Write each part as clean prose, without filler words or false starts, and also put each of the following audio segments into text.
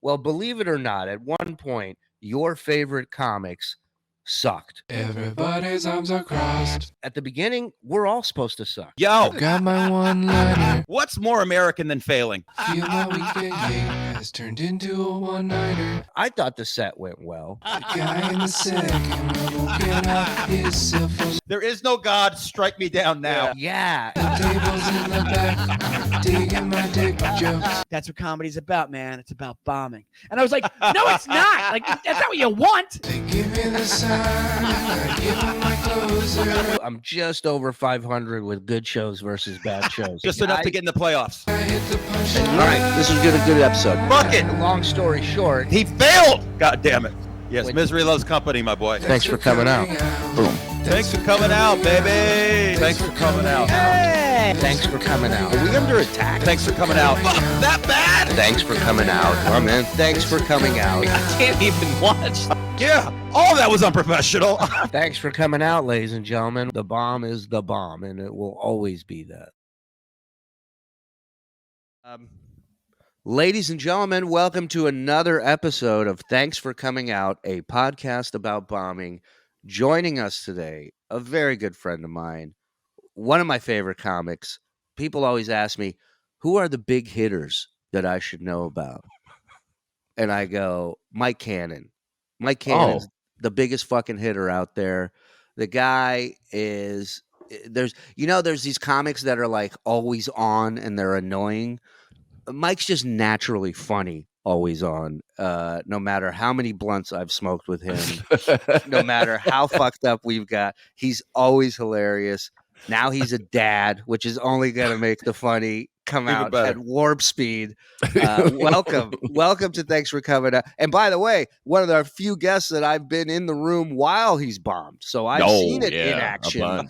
Well, believe it or not, at one point, your favorite comics sucked. Everybody's arms are crossed. At the beginning, we're all supposed to suck. Yo, Got my one-liner. what's more American than failing? Feel my weekend game has turned into a one-nighter. I thought the set went well. The guy in the second level can out his cell phone. There is no God. Strike me down now. Yeah. The tables in the back are digging my dick jokes. That's what comedy's about, man. It's about bombing. And I was like, no, it's not. Like, that's not what you want. They give me the sign, I give them my closer. I'm just over 500 with good shows versus bad shows. Just enough to get in the playoffs. I hit the punch All right, this is a good episode. Fuck it. Long story short, He failed. God damn it. Yes, Wait. misery loves company, my boy. thanks for coming out. Boom. Thanks for coming out, baby. Thanks for coming out. Hey. Thanks for coming out. Are we under attack? Thanks for coming out. Fuck, that bad? Thanks for coming out. I'm in. Thanks for coming out. I can't even watch. Yeah. All that was unprofessional. Thanks for coming out, ladies and gentlemen. The bomb is the bomb, and it will always be that. Ladies and gentlemen, welcome to another episode of Thanks for Coming Out, a podcast about bombing. Joining us today, a very good friend of mine, one of my favorite comics. People always ask me, who are the big hitters that I should know about? And I go, Mike Cannon. Mike Cannon's the biggest fucking hitter out there. The guy is, there's these comics that are like always on and they're annoying. Mike's just naturally funny, always on. No matter how many blunts I've smoked with him, no matter how fucked up we've got, he's always hilarious. Now he's a dad, which is only going to make the funny come Even out better. at warp speed. Welcome to Thanks for Coming Out. And by the way, one of the few guests that I've been in the room while he's bombed, so I've seen it in action,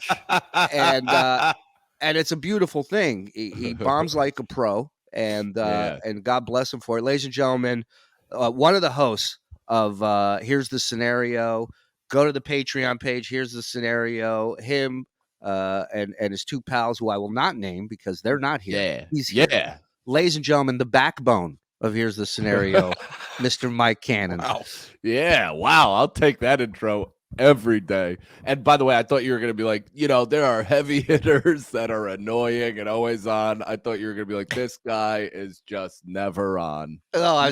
and it's a beautiful thing. He bombs like a pro. And God bless him for it. Ladies and gentlemen, one of the hosts of Here's the Scenario. Go to the Patreon page. Here's the Scenario. Him and his two pals, who I will not name because they're not here. Yeah. He's here. Yeah. Ladies and gentlemen, the backbone of Here's the Scenario, Mr. Mike Cannon. Wow. Yeah. Wow. I'll take that intro every day. And by the way, I thought you were going to be like, there are heavy hitters that are annoying and always on. I thought you were going to be like, this guy is just never on. Or I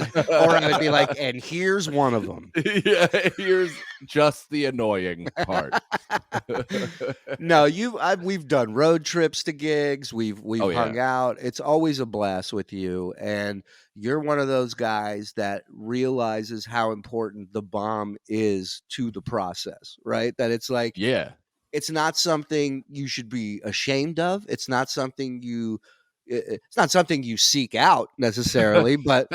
would be like, and here's one of them. Yeah. Here's just the annoying part. No, we've done road trips to gigs. We've Oh, yeah. hung out. It's always a blast with you, and you're one of those guys that realizes how important the bomb is to the process, right? That it's like, Yeah. it's not something you should be ashamed of. It's not something you seek out necessarily, but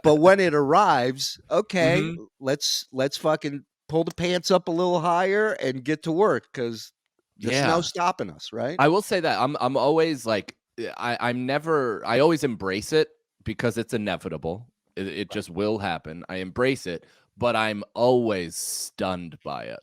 when it arrives, okay, Mhm. let's fucking pull the pants up a little higher and get to work, because there's no stopping us, right? I will say that I'm always like, I always embrace it because it's inevitable. It just will happen. I embrace it, but I'm always stunned by it.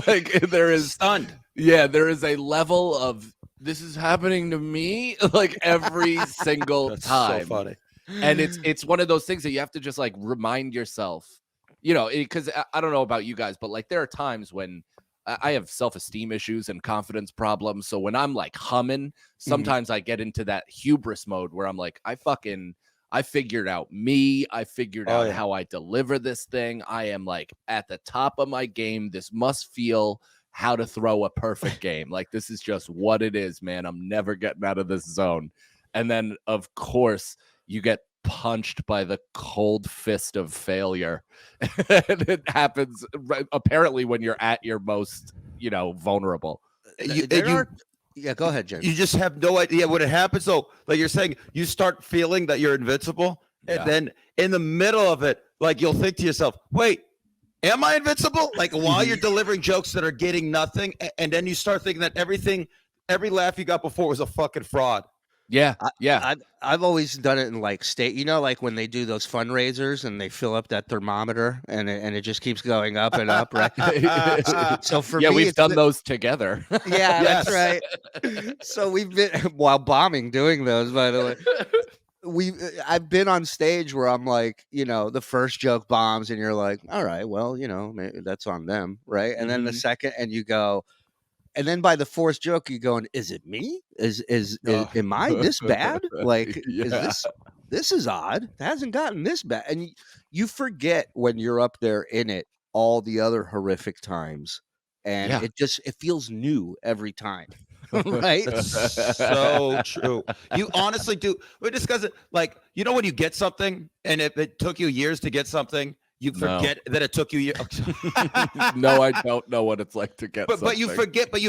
Like there is Stunned. Yeah, there is a level of this is happening to me like every single That's time. so funny. And it's one of those things that you have to just like remind yourself, because I don't know about you guys, but like there are times when I have self-esteem issues and confidence problems. So when I'm like humming, sometimes I get into that hubris mode where I'm like, I figured out me. I figured out how I deliver this thing. I am like at the top of my game. This must feel how to throw a perfect game. Like this is just what it is, man. I'm never getting out of this zone. And then of course you get punched by the cold fist of failure. And it happens apparently when you're at your most, vulnerable. Yeah, go ahead, James. You just have no idea when it happens. So, like you're saying, you start feeling that you're invincible, and then in the middle of it, like you'll think to yourself, "Wait, am I invincible?" Like while you're delivering jokes that are getting nothing, and then you start thinking that every laugh you got before was a fucking fraud. Yeah. I've always done it in like state, like when they do those fundraisers and they fill up that thermometer and it just keeps going up and up, right? So for me, we've done those together. Yeah, that's right. So we've been while bombing doing those, by the way. I've been on stage where I'm like, the first joke bombs and you're like, all right, well, maybe that's on them, right? And then the Mhm. second, and you go, and then by the fourth joke, you going, is it me? Oh. Am I this bad? Like, is Yeah. this is odd. It hasn't gotten this bad. And you forget when you're up there in it all the other horrific times. And Yeah. it feels new every time. Right? That's so true. You honestly do. We discuss it like, when you get something and if it took you years to get something, you No. forget that it took you years. No, I don't know what it's like to get But you something.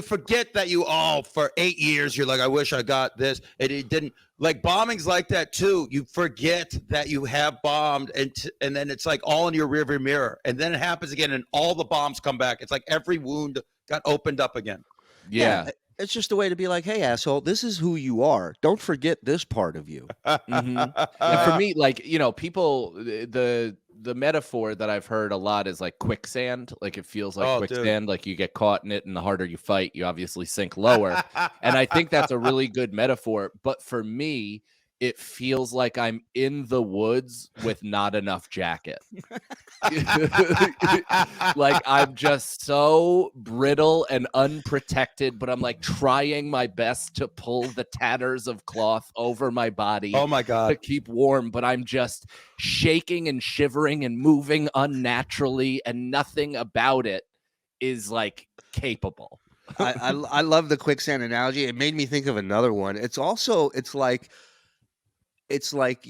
forget that for 8 years, you're like, I wish I got this. And it didn't. Like bombing's like that too. You forget that you have bombed and then it's like all in your rearview mirror. And then it happens again and all the bombs come back. It's like every wound got opened up again. Yeah. It's just a way to be like, hey, asshole, this is who you are. Don't forget this part of you. Mhm. And for me, like, people, the metaphor that I've heard a lot is like quicksand. Like it feels like Oh, dude. quicksand, like you get caught in it, and the harder you fight, you obviously sink lower. And I think that's a really good metaphor. But for me, it feels like I'm in the woods with not enough jacket. Like I'm just so brittle and unprotected, but I'm like trying my best to pull the tatters of cloth over my body Oh my to God. keep warm, but I'm just shaking and shivering and moving unnaturally, and nothing about it is like capable. I love the quicksand analogy. It made me think of another one. It's like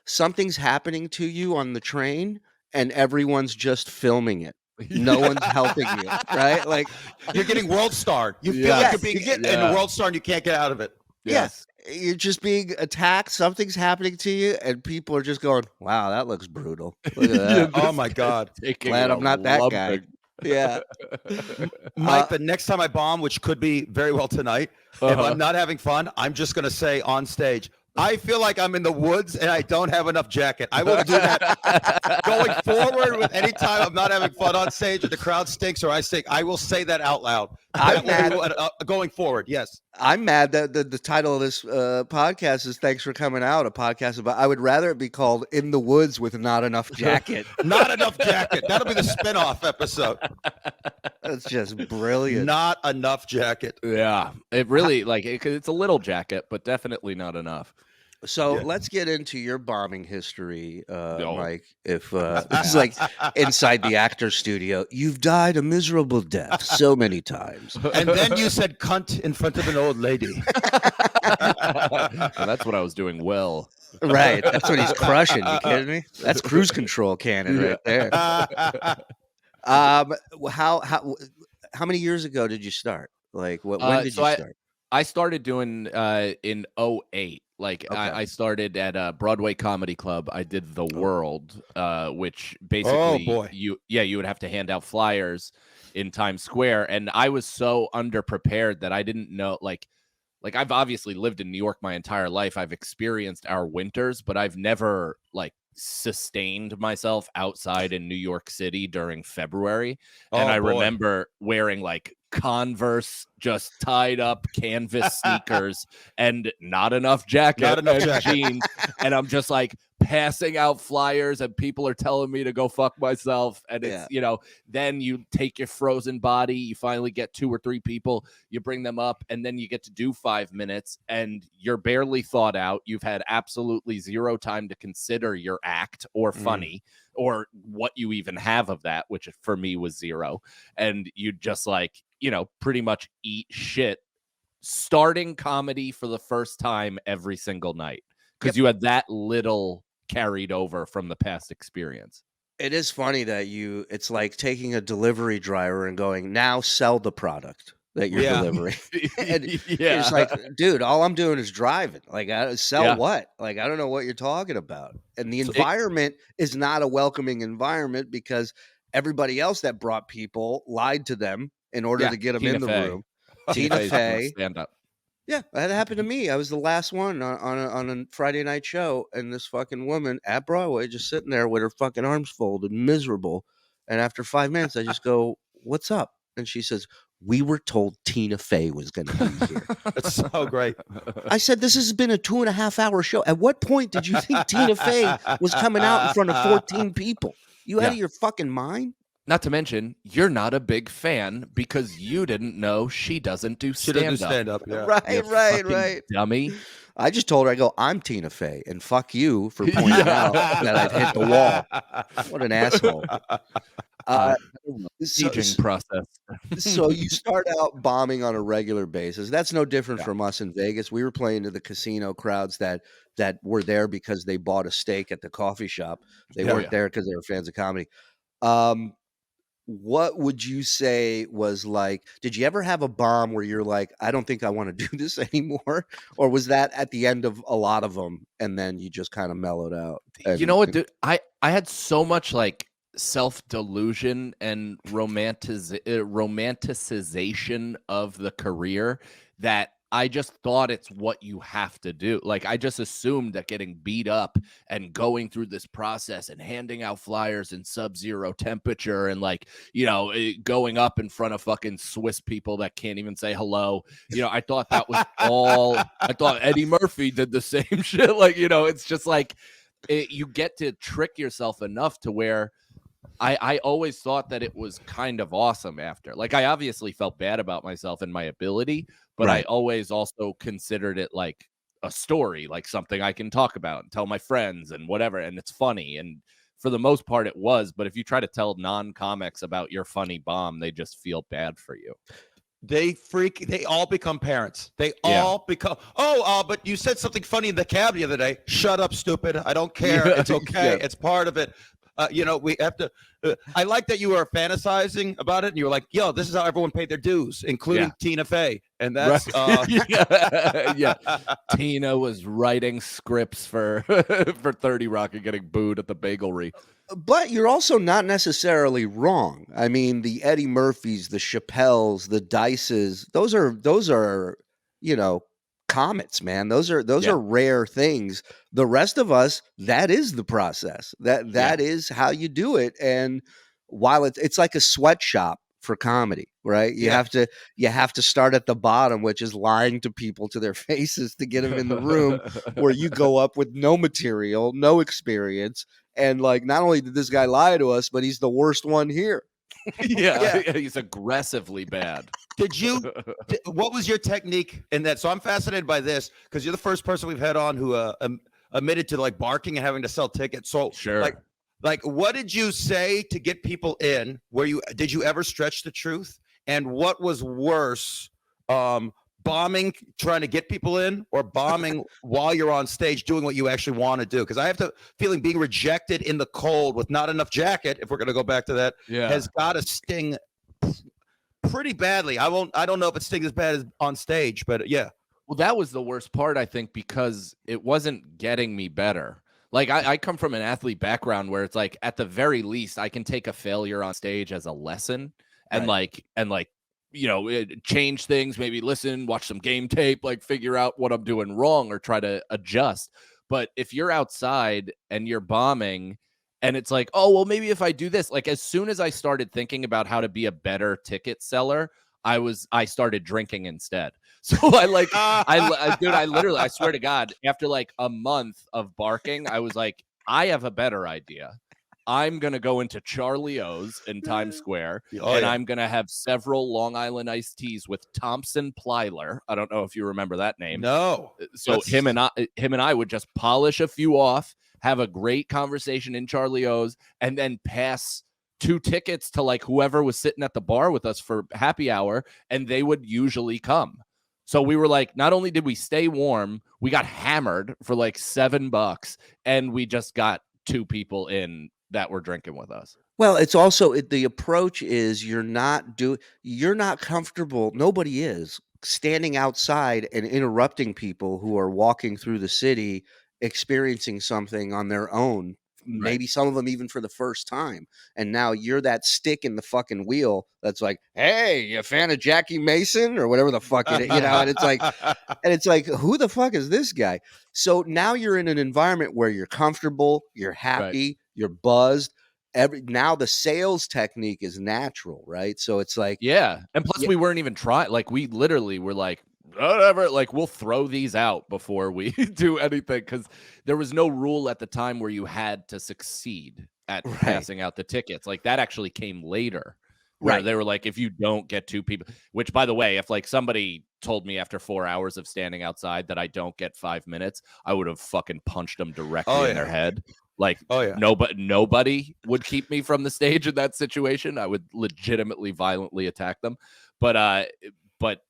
something's happening to you on the train and everyone's just filming it. No one's helping you, right? Like, You're getting world starred. You feel Yeah. like you're being in Yeah. a world star and you can't get out of it. Yes. you're just being attacked. Something's happening to you, and people are just going, "Wow, that looks brutal. Look at that." Oh my God. Taking Glad it I'm a not that guy. lumping. Yeah. Mike, the next time I bomb, which could be very well tonight, if Uh-huh. I'm not having fun, I'm just going to say on stage, I feel like I'm in the woods and I don't have enough jacket. I will do that going forward with any time I'm not having fun on stage or the crowd stinks or I stink. I will say that out loud. I'm That will be going forward. Yes. I'm mad that the title of this podcast is "Thanks for Coming Out," a podcast about. I would rather it be called "In the Woods with Not Enough Jacket." Not enough jacket. That'll be the spinoff episode. That's just brilliant. Not enough jacket. Yeah, it really it's a little jacket, but definitely not enough. So Yeah. let's get into your bombing history, No. Mike. If this is like inside the actor's studio, you've died a miserable death so many times. And then you said cunt in front of an old lady. Well, that's what I was doing well. Right, that's what he's crushing. You kidding me? That's cruise control cannon right there. How many years ago did you start? Like, when did so you start? I started doing in 08. Like Okay. I started at a Broadway Comedy Club. I did The World, which basically boy. you would have to hand out flyers in Times Square, and I was so underprepared that I didn't know like I've obviously lived in New York my entire life. I've experienced our winters, but I've never like sustained myself outside in New York City during February. And Oh, I boy. remember wearing like Converse, just tied up canvas sneakers and not enough jacket Not enough and jacket. jeans. And I'm just like passing out flyers and people are telling me to go fuck myself. And it's, then you take your frozen body, you finally get 2 or 3 people, you bring them up, and then you get to do 5 minutes and you're barely thought out. You've had absolutely zero time to consider your act or funny or what you even have of that, which for me was zero. And you just like, pretty much eat shit starting comedy for the first time every single night because you had that little carried over from the past experience. It is funny that it's like taking a delivery driver and going, now sell the product that you're Yeah. delivering. And Yeah. it's like, dude, all I'm doing is driving. Like, sell Yeah. what? Like, I don't know what you're talking about. And the It- environment is not a welcoming environment because everybody else that brought people lied to them in order Yeah, to get them Tina in the Fey. room. Tina Fey's doing Fey. stand-up. Yeah, that happened to me. I was the last one on a Friday night show, and this fucking woman at Broadway just sitting there with her fucking arms folded, miserable. And after 5 minutes, I just go, "What's up?" And she says, we were told Tina Fey was going to be here. That's so great. I said, this has been a 2.5-hour show. At what point did you think Tina Fey was coming out in front of 14 people? You out of your fucking mind? Not to mention, you're not a big fan because you didn't know she doesn't do stand-up. Yeah. Right. Dummy. I just told her, I go, I'm Tina Fey, and fuck you for pointing out that I've hit the wall. What an asshole. Sieging process. So you start out bombing on a regular basis. That's no different from us in Vegas. We were playing to the casino crowds that were there because they bought a steak at the coffee shop. They weren't there because they were fans of comedy. What would you say was like, did you ever have a bomb where you're like, I don't think I want to do this anymore? Or was that at the end of a lot of them and then you just kind of mellowed out? You know what, dude? I had so much like self-delusion and romanticization of the career that I just thought it's what you have to do. Like, I just assumed that getting beat up and going through this process and handing out flyers in sub-zero temperature and like, you know, going up in front of fucking Swiss people that can't even say hello. You know, I thought that was all. I thought Eddie Murphy did the same shit. Like, you know, it's just like you get to trick yourself enough to where I always thought that it was kind of awesome after. Like, I obviously felt bad about myself and my ability, but I always also considered it like a story, like something I can talk about and tell my friends and whatever. And it's funny. And for the most part, it was. But if you try to tell non-comics about your funny bomb, they just feel bad for you. They all become parents. They all become, but you said something funny in the cab the other day. Shut up, stupid. I don't care. It's okay. It's part of it. You know, we have to. I like that you were fantasizing about it, and you were like, "Yo, this is how everyone paid their dues, including Tina Fey." And that's Tina was writing scripts for 30 Rock and getting booed at the bagelry. But you're also not necessarily wrong. I mean, the Eddie Murphys, the Chappelles, the Dices, those are, you know, comets, man. Those are rare things. The rest of us, that is the process. That is how you do it. And while it's like a sweatshop for comedy, right? You have to start at the bottom, which is lying to people to their faces to get them in the room, where you go up with no material, no experience, and like, not only did this guy lie to us, but he's the worst one here. He's aggressively bad. What was your technique in that? So I'm fascinated by this because you're the first person we've had on who admitted to like barking and having to sell tickets. So like what did you say to get people in? Did you ever stretch the truth? And what was worse, bombing trying to get people in, or bombing while you're on stage doing what you actually want to do? Because I have the feeling being rejected in the cold with not enough jacket, if we're going to go back to that, has got to sting pretty badly. I don't know if it stings as bad as on stage, but yeah. Well, that was the worst part, I think, because it wasn't getting me better. Like, I come from an athlete background where it's like, at the very least, I can take a failure on stage as a lesson and like, you know, change things, maybe listen, watch some game tape, like figure out what I'm doing wrong or try to adjust. But if you're outside and you're bombing and it's like, oh, well, maybe if I do this, like, as soon as I started thinking about how to be a better ticket seller, I started drinking instead. So I literally, I swear to God, after like a month of barking, I was like, I have a better idea. I'm going to go into Charlie O's in Times Square, I'm going to have several Long Island iced teas with Thompson Plyler. I don't know if you remember that name. No. So him and I would just polish a few off, have a great conversation in Charlie O's, and then pass 2 tickets to like whoever was sitting at the bar with us for happy hour, and they would usually come. So we were like, not only did we stay warm, we got hammered for like $7, and we just got 2 people in that were drinking with us. Well, it's also the approach is you're not comfortable. Nobody is standing outside and interrupting people who are walking through the city, experiencing something on their own. Maybe some of them even for the first time. And now you're that stick in the fucking wheel that's like, hey, you a fan of Jackie Mason or whatever the fuck it is, you know? And it's like, who the fuck is this guy? So now you're in an environment where you're comfortable, you're happy, you're buzzed. now the sales technique is natural, right? So it's like, Yeah. And plus we weren't even trying. Like we literally were like, whatever, like we'll throw these out before we do anything, because there was no rule at the time where you had to succeed at passing out the tickets. Like that actually came later. Where they were like, if you don't get 2 people, which by the way, if like somebody told me after 4 hours of standing outside that I don't get 5 minutes, I would have fucking punched them directly in their head. Like, nobody would keep me from the stage in that situation. I would legitimately violently attack them. But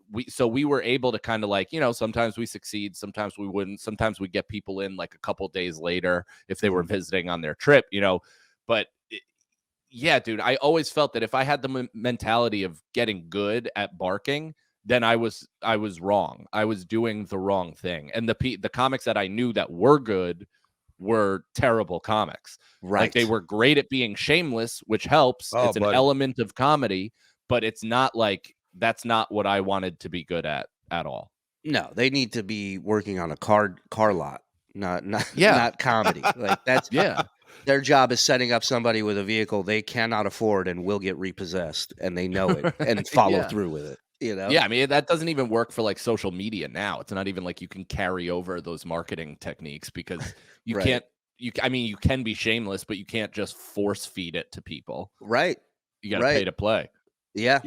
we were able to kind of like, sometimes we succeed, sometimes we wouldn't, sometimes we get people in like a couple days later if they were visiting on their trip, but yeah, dude, I always felt that if I had the mentality of getting good at barking, then I was wrong. I was doing the wrong thing. And the comics that I knew that were good were terrible comics. Right. Like they were great at being shameless, which helps. It's an element of comedy, but it's not like that's not what I wanted to be good at all. No, they need to be working on a car lot, not comedy. Like that's Their job is setting up somebody with a vehicle they cannot afford and will get repossessed, and they know it and follow through with it. Yeah, I mean that doesn't even work for like social media now. It's not even like you can carry over those marketing techniques because you can't. I mean, you can be shameless, but you can't just force feed it to people. Right. You got to pay to play. Yeah.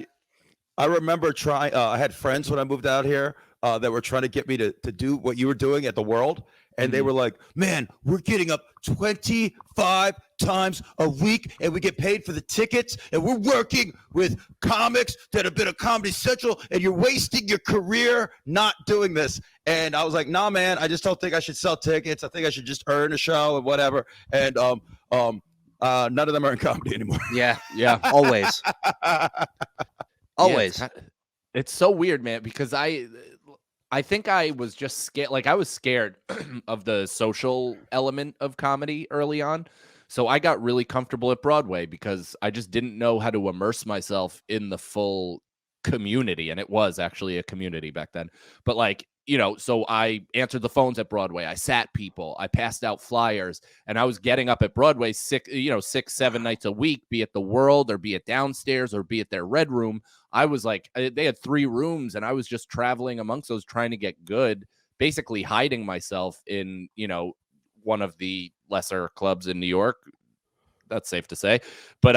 I remember trying. I had friends when I moved out here that were trying to get me to do what you were doing at the World. And they were like, man, we're getting up 25 times a week and we get paid for the tickets. And we're working with comics that have been at Comedy Central and you're wasting your career not doing this. And I was like, nah, man, I just don't think I should sell tickets. I think I should just earn a show and whatever. And none of them are in comedy anymore. Yeah. Always. Always. Yeah, it's so weird, man, because I think I was just scared. Like I was scared of the social element of comedy early on. So I got really comfortable at Broadway because I just didn't know how to immerse myself in the full community. And it was actually a community back then. But like, so I answered the phones at Broadway. I sat people, I passed out flyers, and I was getting up at Broadway 6-7 nights a week, be it the World or be it downstairs or be it their Red Room. I was like, they had 3 rooms and I was just traveling amongst those trying to get good, basically hiding myself in, one of the lesser clubs in New York. That's safe to say. But,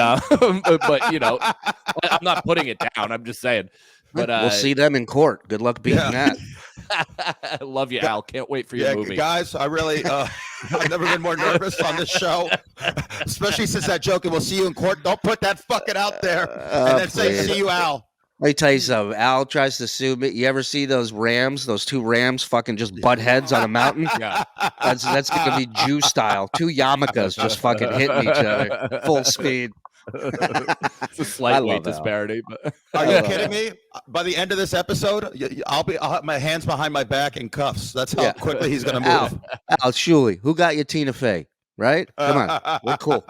but I'm not putting it down. I'm just saying. But we'll see them in court. Good luck beating that. I love you, Al. Can't wait for your movie. Guys, I really, I've never been more nervous on this show, especially since that joke, and we'll see you in court. Don't put that fucking out there and then say, see you, Al. Let me tell you something. Al tries to sue me. You ever see those 2 rams fucking just butt heads on a mountain? Yeah. That's going to be Jew style. 2 yarmulkes just fucking hitting each other full speed. It's a slight weight disparity. But are you kidding me? By the end of this episode, I'll have my hands behind my back in cuffs. That's how quickly he's going to move. Al Shuli, who got you Tina Fey? Right? Come on. We're cool.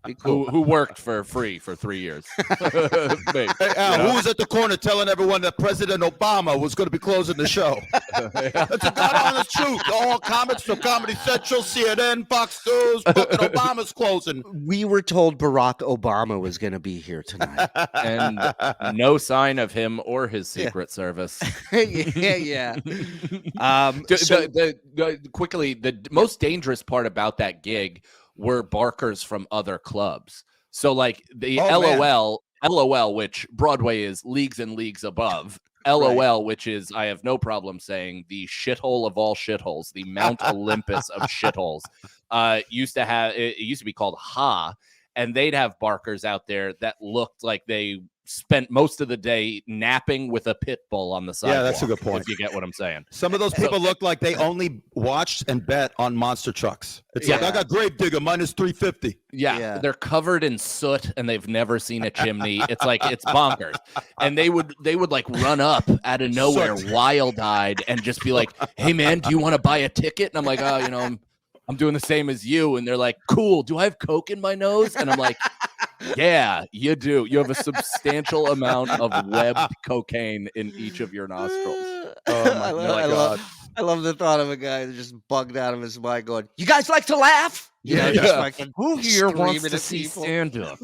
Be cool. Who worked for free for 3 years? Hey, Al, who was at the corner telling everyone that President Obama was going to be closing the show? That's a God-honest truth. All comics from Comedy Central, CNN, Fox News, fucking Obama's closing. We were told Barack Obama was going to be here tonight. And no sign of him or his Secret Service. Yeah. Quickly, the most dangerous part about that gig were barkers from other clubs. So like the LOL, which Broadway is leagues and leagues above. LOL, which is, I have no problem saying, the shithole of all shitholes, the Mount Olympus of shitholes. Used to be called Ha, and they'd have barkers out there that looked like they spent most of the day napping with a pit bull on the sidewalk. Yeah, that's a good point. If you get what I'm saying. Some of those people looked like they only watched and bet on monster trucks. It's like, I got Gravedigger minus 350. Yeah, they're covered in soot and they've never seen a chimney. It's like, it's bonkers. And they would like run up out of nowhere, wild-eyed, and just be like, hey man, do you want to buy a ticket? And I'm like, I'm doing the same as you. And they're like, cool, do I have coke in my nose? And I'm like, yeah, you do. You have a substantial amount of webbed cocaine in each of your nostrils. Oh my God. I love the thought of a guy that just bugged out of his mind going, "You guys like to laugh?" You know, just fucking Who here wants screaming to at see people. stand-up?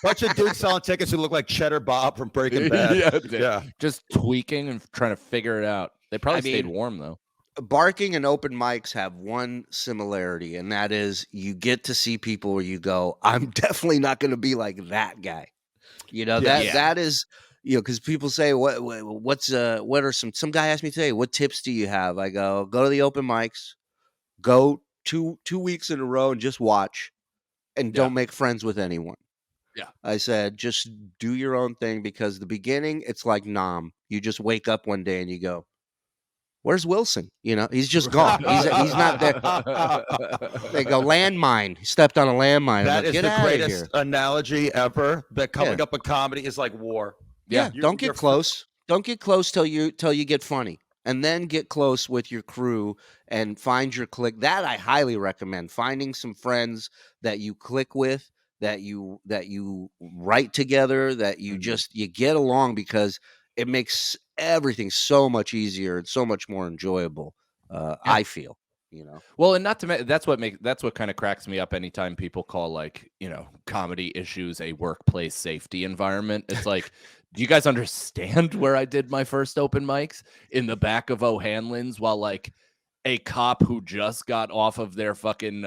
Bunch of dudes selling tickets who look like Cheddar Bob from Breaking Bad. Yeah. Just tweaking and trying to figure it out. They probably stayed mean, warm though. Barking and open mics have one similarity, and that is you get to see people where you go, I'm definitely not going to be like that guy. You know, that is, you know, because people say, what are some guy asked me today, what tips do you have? I go to the open mics, go two weeks in a row and just watch and don't make friends with anyone. Yeah. I said, just do your own thing, because the beginning, it's like Nam. You just wake up one day and you go, where's Wilson? You know, he's just gone. He's not there. They go, landmine. He stepped on a landmine. That is Get the out of greatest here. analogy ever. That coming up in comedy is like war. Yeah, don't get close. Don't get close till you get funny, and then get close with your crew and find your clique. That I highly recommend. Finding some friends that you click with, that you write together, that you just you get along, because it makes everything so much easier and so much more enjoyable. I feel, you know. Well, and not to mention, that's what kind of cracks me up anytime people call, like, you know, comedy issues a workplace safety environment. It's like, do you guys understand where I did my first open mics? In the back of O'Hanlon's, while like a cop who just got off of their fucking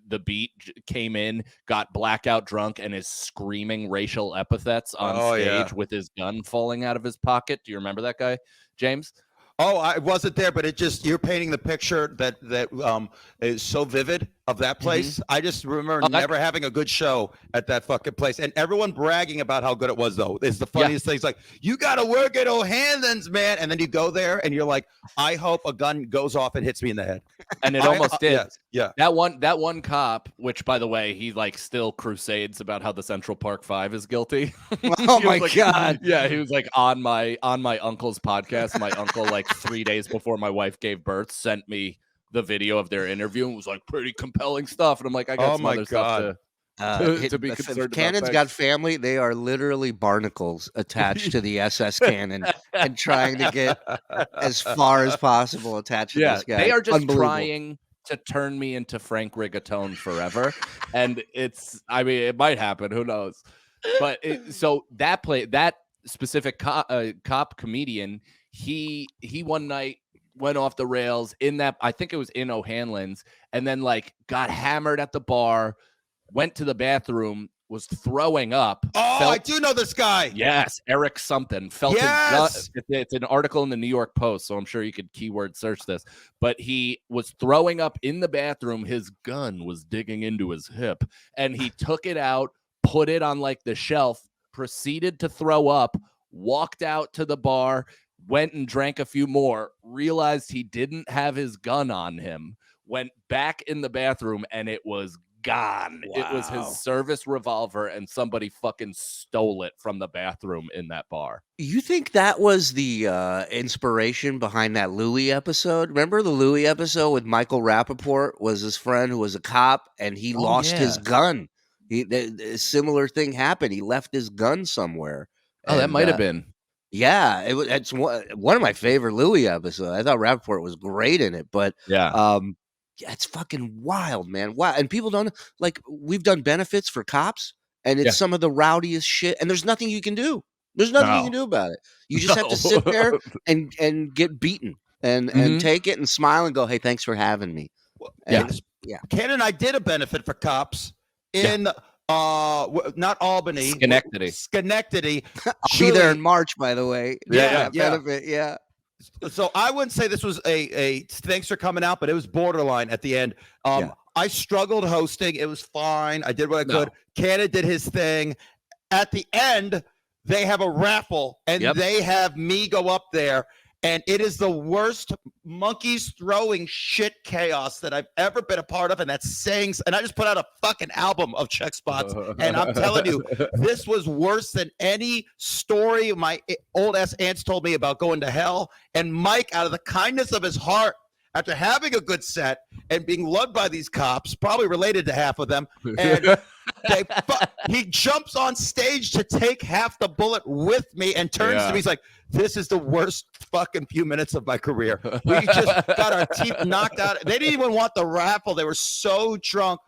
the beat came in, got blackout drunk, and is screaming racial epithets on stage with his gun falling out of his pocket. Do you remember that guy, James? Oh, I wasn't there, but you're painting the picture that is so vivid of that place. I just remember never having a good show at that fucking place, and everyone bragging about how good it was. Though it's the funniest thing. It's like, you got to work at O'Hanlon's, man, and then you go there and you're like, I hope a gun goes off and hits me in the head. And it almost did. Yeah. That one cop, which by the way, he like still crusades about how the Central Park 5 is guilty. Oh my God. Yeah, he was like on my uncle's podcast. My uncle, like 3 days before my wife gave birth, sent me the video of their interview and was like, pretty compelling stuff. And I'm like, I got some other stuff to be concerned about. Cannon's got family. They are literally barnacles attached to the SS Cannon and trying to get as far as possible attached to this guy. They are just trying to turn me into Frank Rigatone forever. And it might happen. Who knows? But so that specific cop comedian, he one night went off the rails in that, I think it was in O'Hanlon's, and then like got hammered at the bar, went to the bathroom, was throwing up. Oh, I do know this guy. Yes, Eric something. Felt his gut. It's an article in the New York Post, so I'm sure you could keyword search this. But he was throwing up in the bathroom. His gun was digging into his hip, and he took it out, put it on like the shelf, proceeded to throw up, walked out to the bar, went and drank a few more, realized he didn't have his gun on him, went back in the bathroom, and it was gone. Wow. It was his service revolver, and somebody fucking stole it from the bathroom in that bar. You think that was the inspiration behind that Louis episode? Remember the Louis episode with Michael Rappaport? Was his friend who was a cop, and he lost his gun. A similar thing happened. He left his gun somewhere. Oh, that might have been. Yeah, it's one of my favorite Louis episodes. I thought Rappaport was great in it, but it's fucking wild, man. Wow. And people don't, like, we've done benefits for cops, and it's some of the rowdiest shit, and there's nothing you can do. There's nothing you can do about it. You just have to sit there and get beaten and take it and smile and go, hey, thanks for having me. And, Ken and I did a benefit for cops in not Albany, Schenectady. I'll be there in March, by the way. Benefit, So I wouldn't say this was a thanks for coming out, but it was borderline at the end. I struggled hosting. It was fine. I did what I could. Cannon did his thing. At the end, they have a raffle, and they have me go up there. And it is the worst monkeys throwing shit chaos that I've ever been a part of. And that's saying, and I just put out a fucking album of check spots. And I'm telling you, this was worse than any story my old ass aunts told me about going to hell. And Mike, out of the kindness of his heart, after having a good set and being loved by these cops, probably related to half of them, and He jumps on stage to take half the bullet with me and turns to me. He's like, "This is the worst fucking few minutes of my career. We just got our teeth knocked out." They didn't even want the raffle. They were so drunk.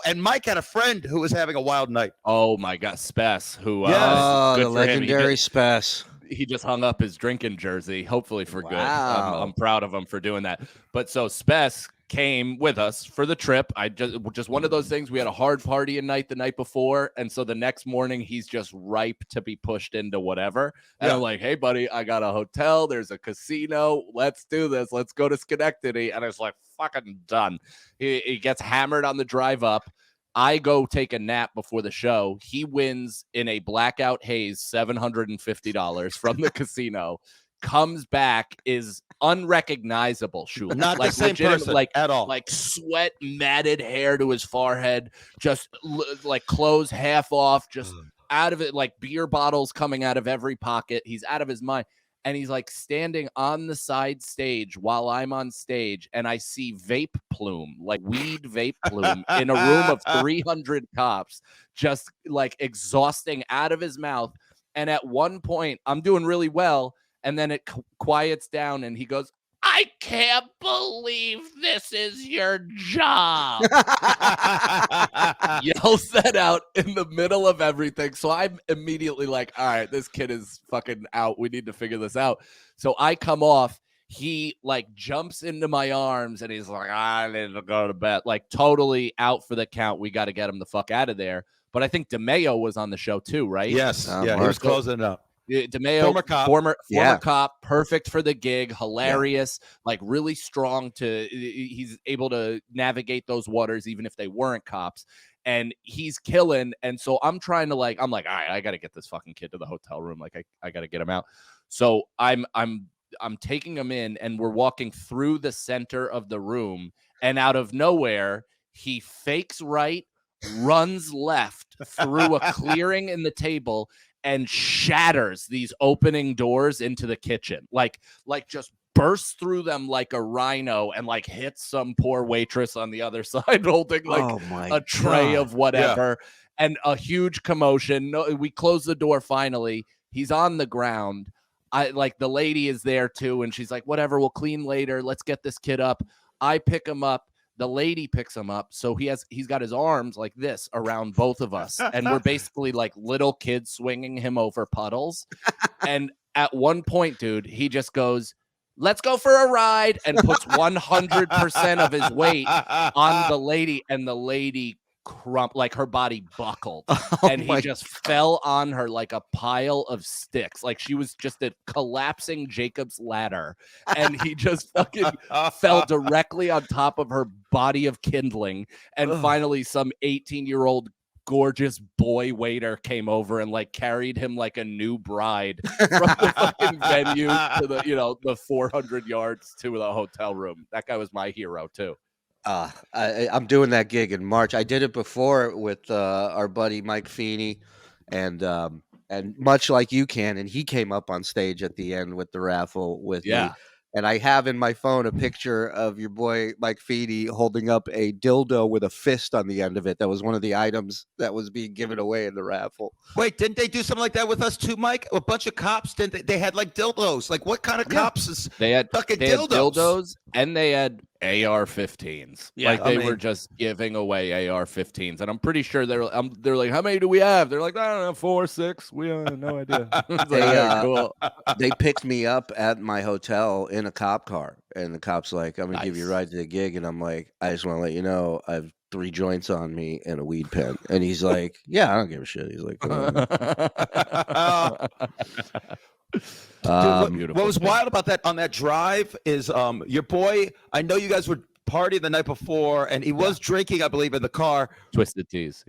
And Mike had a friend who was having a wild night. Oh my God, Spess, who the legendary Spess. He just hung up his drinking jersey, hopefully for good. I'm proud of him for doing that. But so Spess came with us for the trip. I just one of those things. We had a hard party night the night before, and so the next morning he's just ripe to be pushed into whatever. And I'm like, "Hey, buddy, I got a hotel. There's a casino. Let's do this. Let's go to Schenectady." And it's like, fucking done. He gets hammered on the drive up. I go take a nap before the show. He wins in a blackout haze $750 from the casino. Comes back, is unrecognizable. Shuli. Not like the same person, like at all. Like sweat, matted hair to his forehead, just like clothes half off, just out of it, like beer bottles coming out of every pocket. He's out of his mind. And he's like standing on the side stage while I'm on stage, and I see vape plume, like weed vape plume, in a room of 300 cops, just like exhausting out of his mouth. And at one point, I'm doing really well. And then it quiets down and he goes, "I can't believe this is your job." Yells that out in the middle of everything. So I'm immediately like, all right, this kid is fucking out. We need to figure this out. So I come off. He like jumps into my arms and he's like, "I need to go to bed." Like totally out for the count. We got to get him the fuck out of there. But I think DeMeo was on the show too, right? Yes. He was closing it up. DeMeo, former cop, perfect for the gig, hilarious, like really strong he's able to navigate those waters even if they weren't cops, and he's killing. And so I'm trying to I'm like, all right, I got to get this fucking kid to the hotel room. Like I got to get him out. So I'm taking him in, and we're walking through the center of the room, and out of nowhere, he fakes right, runs left through a clearing in the table, and shatters these opening doors into the kitchen, like just bursts through them like a rhino, and like hits some poor waitress on the other side holding a tray of whatever, and a huge commotion. No, we close the door finally. He's on the ground. The lady is there too, and she's like, "Whatever, we'll clean later. Let's get this kid up." I pick him up. The lady picks him up, so he's got his arms like this around both of us, and we're basically like little kids swinging him over puddles. And at one point, dude, he just goes, "Let's go for a ride," and puts 100% of his weight on the lady, and the lady like her body buckled, and he just fell on her like a pile of sticks, like she was just a collapsing Jacob's ladder, and he just fucking fell directly on top of her body of kindling. And finally some 18-year-old gorgeous boy waiter came over and like carried him like a new bride from the fucking venue to the 400 yards to the hotel room. That guy was my hero too. I'm doing that gig in March. I did it before with our buddy Mike Feeney, and much like you can, and he came up on stage at the end with the raffle with me. And I have in my phone a picture of your boy Mike Feeney holding up a dildo with a fist on the end of it. That was one of the items that was being given away in the raffle. Wait, didn't they do something like that with us too, Mike? A bunch of cops, didn't they had like dildos. Like what kind of cops is they had fucking dildos, and they had AR-15s. They were just giving away AR-15s, and I'm pretty sure they're like, "How many do we have?" They're like, "I don't know, 4 or 6. We have no idea." Cool. They picked me up at my hotel in a cop car, and the cop's like, "I'm gonna give you a ride to the gig," and I'm like, "I just want to let you know I have 3 joints on me and a weed pen," and he's like, "Yeah, I don't give a shit." He's like, Dude, what was wild about that on that drive is your boy, I know you guys were partying the night before, and he was drinking, I believe, in the car. Twisted Teas,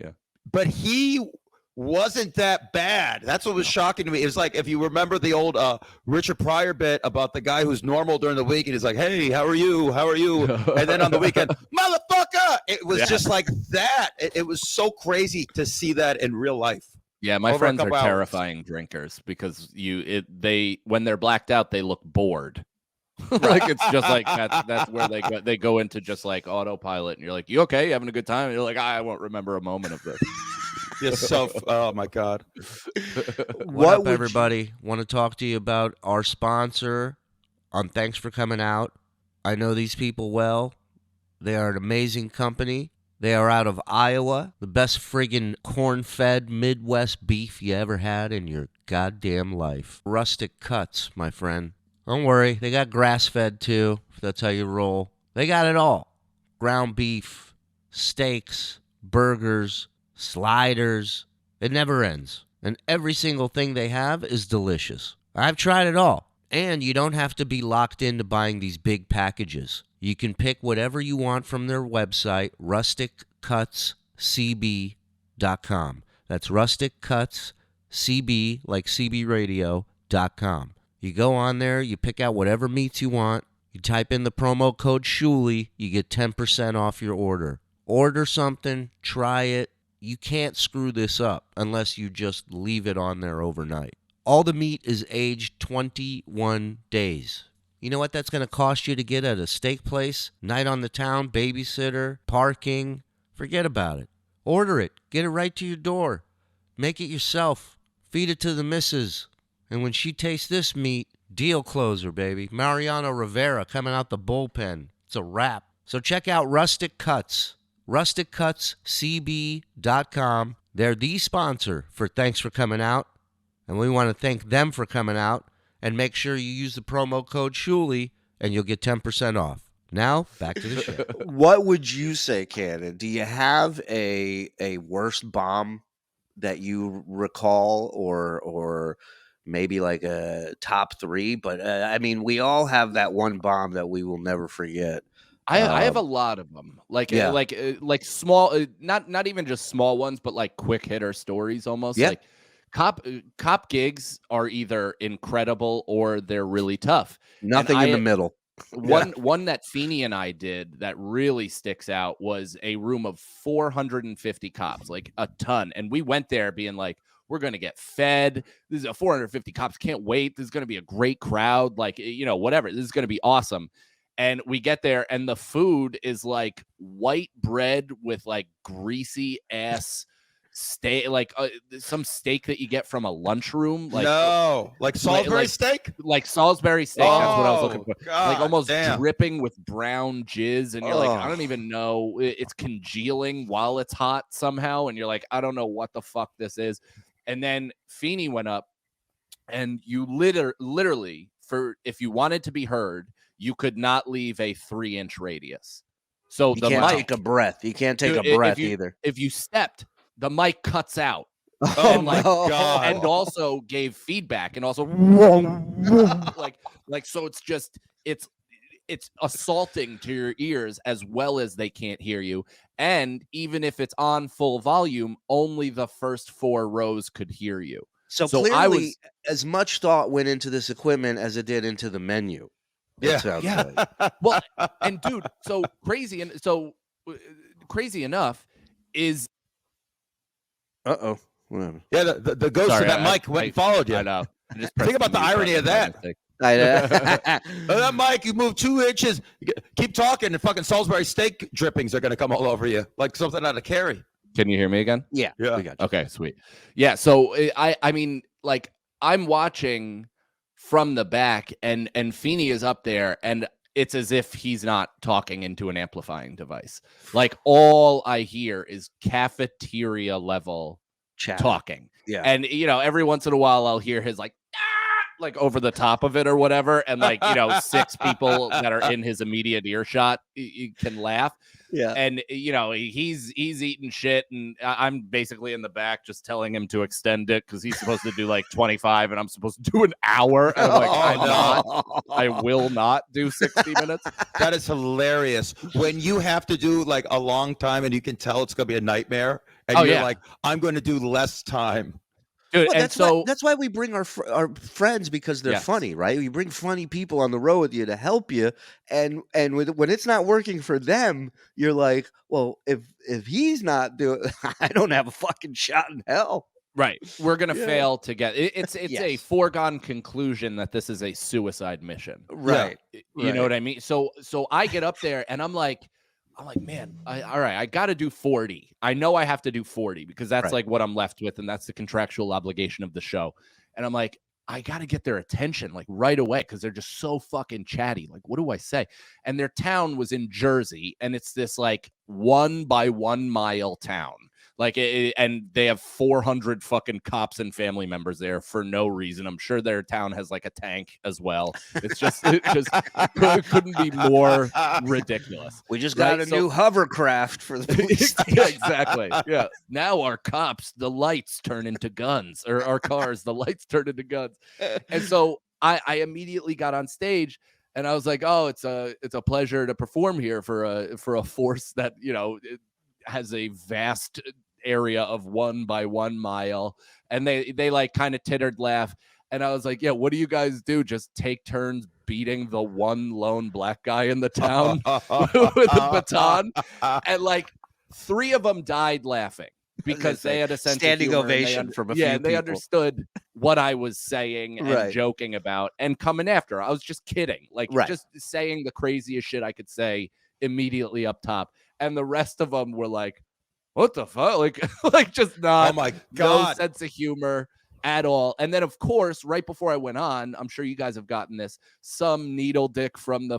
but he wasn't that bad. That's what was shocking to me. It was like, if you remember the old Richard Pryor bit about the guy who's normal during the week, and he's like, "Hey, how are you? How are you?" And then on the weekend, "Motherfucker!" It was just like that. It was so crazy to see that in real life. Yeah, my friends are terrifying drinkers because when they're blacked out, they look bored. Like it's just like that's where they go into just like autopilot, and you're like, "You okay? You having a good time?" And you're like, "I won't remember a moment of this." You're so. Oh my God. What up, would you- everybody? Want to talk to you about our sponsor on Thanks for Coming Out. I know these people well. They are an amazing company. They are out of Iowa, the best friggin' corn-fed Midwest beef you ever had in your goddamn life. Rustic Cuts, my friend. Don't worry, they got grass-fed too, if that's how you roll. They got it all. Ground beef, steaks, burgers, sliders. It never ends. And every single thing they have is delicious. I've tried it all. And you don't have to be locked into buying these big packages. You can pick whatever you want from their website, rusticcutscb.com. That's rusticcutscb, like cbradio.com. You go on there, you pick out whatever meats you want, you type in the promo code Shuli, you get 10% off your order. Order something, try it. You can't screw this up unless you just leave it on there overnight. All the meat is aged 21 days. You know what that's going to cost you to get at a steak place? Night on the town, babysitter, parking. Forget about it. Order it. Get it right to your door. Make it yourself. Feed it to the missus. And when she tastes this meat, deal closer, baby. Mariano Rivera coming out the bullpen. It's a wrap. So check out Rustic Cuts. rusticcutscb.com. They're the sponsor for Thanks for Coming Out. And we want to thank them for coming out. And make sure you use the promo code Shuli, and you'll get 10% off. Now, back to the show. What would you say, Cannon? Do you have a worst bomb that you recall, or maybe like a top three? But I mean, we all have that one bomb that we will never forget. I have a lot of them, like small, not even just small ones, but like quick hitter stories almost. Yeah. Like cop gigs are either incredible or they're really tough. Nothing in the middle. One that Feeney and I did that really sticks out was a room of 450 cops, like a ton. And we went there being like, we're going to get fed. This is a 450 cops. Can't wait. This is going to be a great crowd. Like, whatever. This is going to be awesome. And we get there and the food is like white bread with like greasy ass steak, like some steak that you get from a lunchroom. Like like Salisbury steak? Like Salisbury steak. That's what I was looking for. God, like almost damn. dripping with brown jizz. And you're like, I don't even know. It's congealing while it's hot somehow. And you're like, I don't know what the fuck this is. And then Feeney went up and you literally, for if you wanted to be heard, you could not leave a 3-inch radius. So You the can't mic, take a breath. You can't take Dude, a breath if you, either. If you stepped, the mic cuts out. Oh and my God. And also gave feedback and also like so it's just it's assaulting to your ears as well as they can't hear you. And even if it's on full volume, only the first 4 rows could hear you. So clearly, as much thought went into this equipment as it did into the menu. It sounds like. Well, and dude, so crazy enough is Uh-oh. Whatever. Yeah, the ghost of that mic went and followed you. I know. Think about the irony of that. That mic, you move 2 inches. Keep talking, and fucking Salisbury steak drippings are going to come all over you, like something out of Carrie. Can you hear me again? Yeah. Yeah. We got you. Okay, sweet. Yeah, so I mean, like I'm watching from the back, and Feeney is up there, and it's as if he's not talking into an amplifying device. Like all I hear is cafeteria level talking. Yeah. And every once in a while I'll hear his like over the top of it or whatever, and 6 people that are in his immediate earshot you can laugh. Yeah. And he's eating shit, and I'm basically in the back just telling him to extend it because he's supposed to do like 25 and I'm supposed to do an hour. And I'm like, I will not do 60 minutes. That is hilarious. When you have to do like a long time and you can tell it's gonna be a nightmare, and you're like, I'm going to do less time. Dude, Well, and that's why we bring our friends, because they're funny, right? We bring funny people on the road with you to help you, and when it's not working for them, you're like, well, if he's not doing, I don't have a fucking shot in hell. Right, we're gonna fail to get it's Yes. a foregone conclusion that this is a suicide mission. Right. You know what I mean? So I get up there and I'm like, I'm like, man, all right, I got to do 40. I know I have to do 40 because that's Right. like what I'm left with. And that's the contractual obligation of the show. And I'm like, I got to get their attention like right away because they're just so fucking chatty. Like, what do I say? And their town was in Jersey, and it's this like 1 by 1 mile town. Like, and they have 400 fucking cops and family members there for no reason. I'm sure their town has like a tank as well. It just couldn't be more ridiculous. We just got Right? a new hovercraft for the police Yeah, station. exactly. Yeah. Now our cops, the lights turn into guns, or our cars, the lights turn into guns. And so I immediately got on stage, and I was like, "Oh, it's a pleasure to perform here for a force that it has a vast area of 1 by 1 mile." And they like kind of tittered, laugh, and I was like, "Yeah, what do you guys do? Just take turns beating the one lone black guy in the town with a baton?" And like 3 of them died laughing because they had a sense standing of humor, and ovation from a few they people. understood what I was saying and Right. joking about and coming after. I was just kidding, like Right. just saying the craziest shit I could say immediately up top. And the rest of them were like, what the fuck? Like just not, Oh my no God. sense of humor at all. And then, of course, right before I went on, I'm sure you guys have gotten this, some needle dick from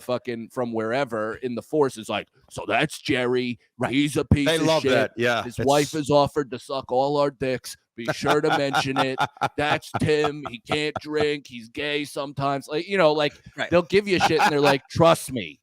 wherever in the force is like, so that's Jerry. Right. He's a piece They of love shit. that. Yeah. His wife has offered to suck all our dicks. Be sure to mention it. That's Tim. He can't drink. He's gay sometimes. Like, Right. they'll give you shit and they're like, trust me,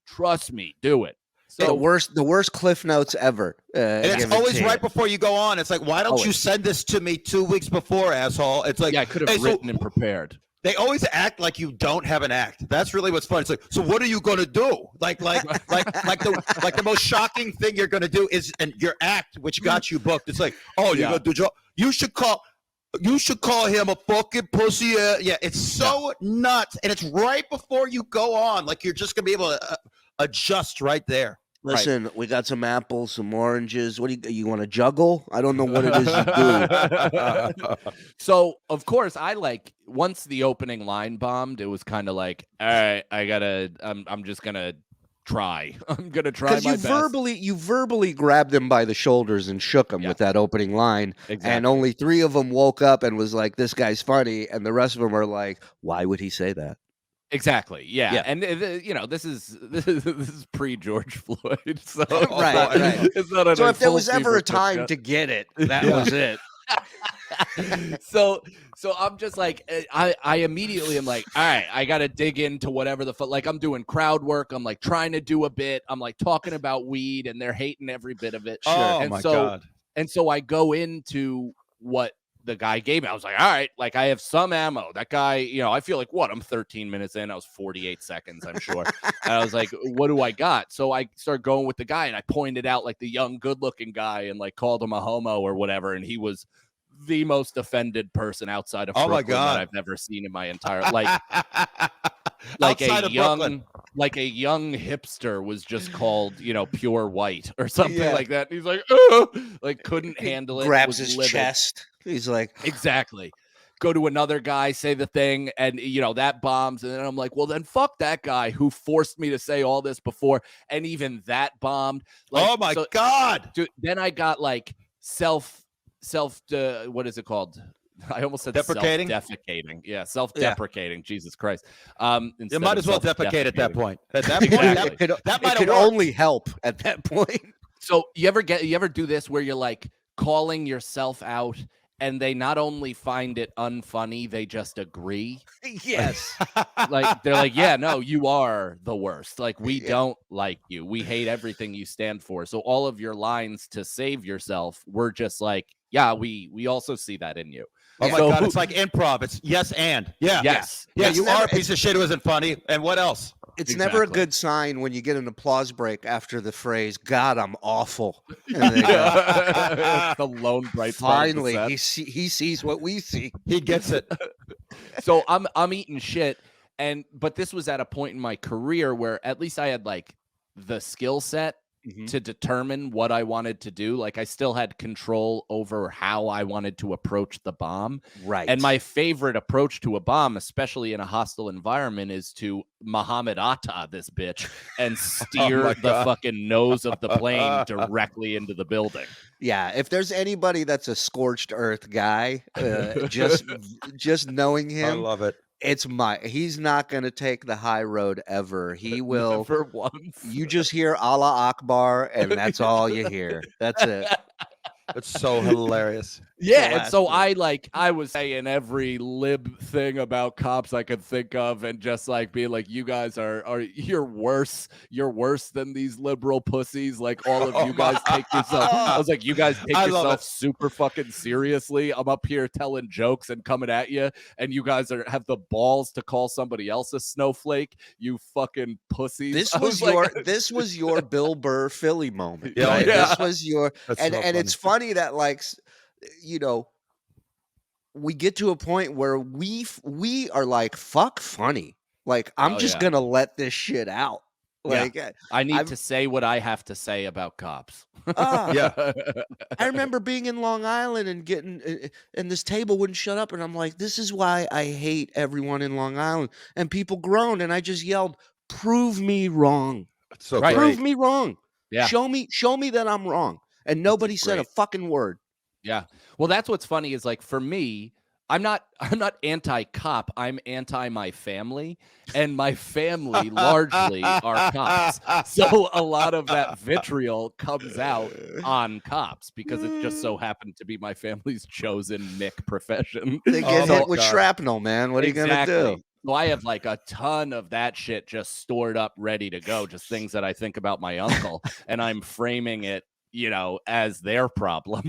do it. the So worst cliff notes ever. And it's given always to you. right before you go on. It's like, why don't you Always. send this to me 2 weeks before, asshole? It's like, yeah, I could have hey, so written and prepared. they always act like you don't have an act. That's really what's fun. It's like, so what are you going to do? Like the most shocking thing you're going to do is, and your act, which got you booked. It's like, oh, you're going to do Joe. You should call him a fucking pussy. Yeah, it's so nuts, and it's right before you go on. Like you're just going to be able to adjust right there. Listen, we got some apples, some oranges. What do you want to juggle? I don't know what it is you do. So of course once the opening line bombed, it was kind of like, all right, I'm just gonna try. I'm gonna try my Because best. you verbally grabbed them by the shoulders and shook them Yeah. with that opening line, Exactly. and only 3 of them woke up and was like, "This guy's funny," and the rest of them are like, "Why would he say that?" Exactly. Yeah. Yeah. And this is pre George Floyd. So Right. It's not So at if there full was ever fever a pitch time yet. to get it, that Yeah. was it. so I'm just like, I immediately am like, all right, I got to dig into whatever the fuck. Like I'm doing crowd work. I'm like trying to do a bit. I'm like talking about weed, and they're hating every bit of it. Oh And my so- God. And so I go into what the guy gave me. I was like, all right, like I have some ammo. That guy, I feel like I'm 13 minutes in. I was 48 seconds, I'm sure. And I was like, what do I got? So I started going with the guy, and I pointed out like the young, good looking guy and like called him a homo or whatever. And he was the most offended person outside of Oh my Brooklyn God. that I've never seen in my entire like Outside a of Brooklyn. young hipster was just called, pure white or something Yeah. like that. And he's like, oh, like couldn't handle it. Grabs was his livid. chest. He's like, Exactly. Go to another guy, say the thing, and that bombs. And then I'm like, well, then fuck that guy who forced me to say all this before. And even that bombed. Like, Oh my so- God. Dude, then I got like self what is it called? I almost said Deprecating? self-defecating. Yeah, self-deprecating. Jesus Christ. You Instead might of as well defecate at that self-defecating. point. At that point, Exactly. that it might could have worked. only help at that point. So you ever do this where you're like calling yourself out, and they not only find it unfunny, they just agree? Yes. Like they're like, yeah, no, you are the worst. Like we Yeah. don't like you. We hate everything you stand for. So all of your lines to save yourself, we're just like, yeah, we also see that in you. Oh my So- God, it's like improv. It's yes and. Yeah. Yes. Yeah, It's you never- are a piece of shit who isn't funny. And what else? It's never a Exactly. good sign when you get an applause break after the phrase, "God, I'm awful." And they go, Yeah. The lone bright spot of the finally, set. he sees what we see. He gets it. So I'm eating shit, but this was at a point in my career where at least I had like the skill set to determine what I wanted to do. Like I still had control over how I wanted to approach the bomb. Right. And my favorite approach to a bomb, especially in a hostile environment, is to Muhammad Atta this bitch and steer the fucking nose of the plane directly into the building. Yeah, if there's anybody that's a scorched earth guy, just knowing him, I love it. He's not going to take the high road ever. He will. For once. You just hear Allah Akbar, and that's all you hear. That's it. It's so hilarious. Yeah, and so I was saying every lib thing about cops I could think of, and just like being like, you guys you're worse than these liberal pussies. Like all of you guys take yourself. I was like, you guys take yourself super fucking seriously. I'm up here telling jokes and coming at you, and you guys have the balls to call somebody else a snowflake. You fucking pussies. This was your Bill Burr Philly moment. Yeah, right? yeah. This was your and it's funny that like, you know, we get to a point where we are like, fuck funny. Like, I'm just gonna let this shit out. Like, I need to say what I have to say about cops. I remember being in Long Island and getting, and this table wouldn't shut up, and I'm like, this is why I hate everyone in Long Island. And people groaned, and I just yelled, "Prove me wrong! So Prove me wrong! Yeah. Show me that I'm wrong." And nobody said a fucking word. Yeah. Well, that's what's funny is like for me, I'm not anti-cop. I'm anti my family, and my family largely are cops. So a lot of that vitriol comes out on cops because it just so happened to be my family's chosen Mick profession. They get hit with shrapnel, man. What are you gonna do? So I have like a ton of that shit just stored up, ready to go. Just things that I think about my uncle, and I'm framing it, you know, as their problem.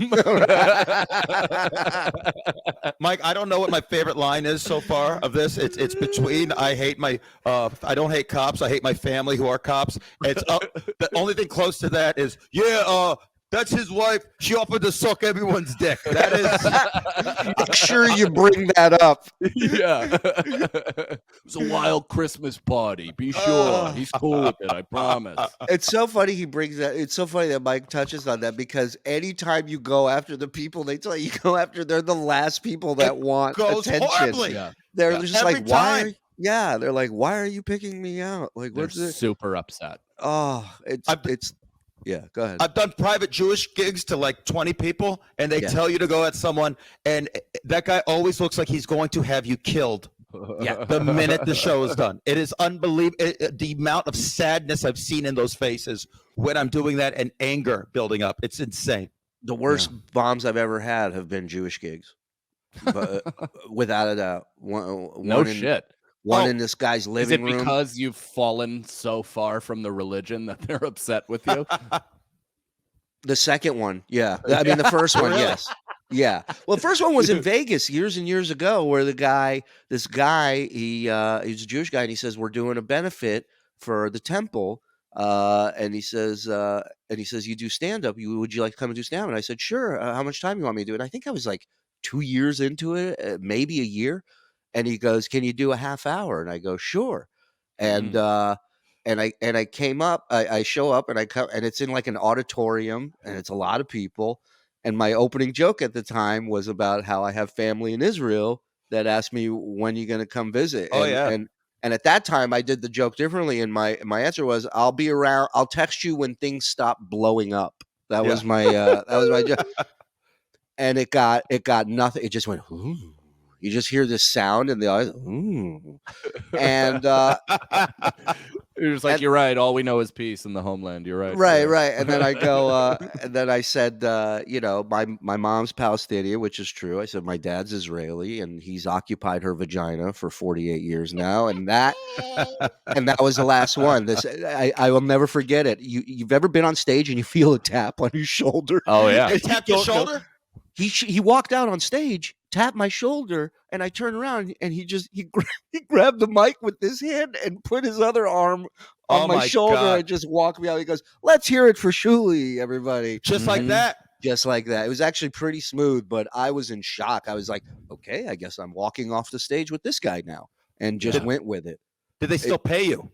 Mike, I don't know what my favorite line is so far of this. It's between I don't hate cops, I hate my family who are cops. It's the only thing close to that is that's his wife. She offered to suck everyone's dick. That is. Make sure you bring that up. Yeah. It was a wild Christmas party. Be sure. He's cool with it, I promise. It's so funny he brings that. It's so funny that Mike touches on that because anytime you go after the people they tell you go after, they're the last people that want attention. Horribly. Yeah. They're just Every like, why? time. They're like, why are you picking me out? Like, They're what's it? super upset. Oh, yeah, go ahead. I've done private Jewish gigs to like 20 people, and they tell you to go at someone, and that guy always looks like he's going to have you killed. Yeah, the minute the show is done. It is unbelievable. The amount of sadness I've seen in those faces when I'm doing that and anger building up. It's insane. The worst bombs I've ever had have been Jewish gigs, but, without a doubt. One in this guy's living room. Is it because you've fallen so far from the religion that they're upset with you? The second one, yeah. I mean, the first one, yes. Yeah. Well, the first one was in Vegas years and years ago where this guy, he's a Jewish guy, and he says, we're doing a benefit for the temple. And he says, you do stand-up. Would you like to come and do stand-up? And I said, sure. How much time you want me to do it? And I think I was like 2 years into it, maybe a year. And he goes, can you do a half hour? And I go, sure. And I came up, I show up and I come, and it's in like an auditorium and it's a lot of people. And my opening joke at the time was about how I have family in Israel that asked me, when are you going to come visit? And at that time I did the joke differently. And my answer was, I'll be around. I'll text you when things stop blowing up. That was my joke. And it got nothing. It just went, ooh. You just hear this sound in the audience, ooh. And you're just like, you're right. All we know is peace in the homeland. You're right. Right. And then I go, and then I said, my mom's Palestinian, which is true. I said my dad's Israeli, and he's occupied her vagina for 48 years now, and that was the last one. I will never forget it. You've ever been on stage and you feel a tap on your shoulder? Oh yeah, he tapped your shoulder. He walked out on stage, tapped my shoulder, and I turned around and he grabbed the mic with his hand and put his other arm on my shoulder and just walked me out. He goes, "Let's hear it for Shuli, everybody." Just like that. Just like that. It was actually pretty smooth, but I was in shock. I was like, okay, I guess I'm walking off the stage with this guy now, and just went with it. Did they still pay you?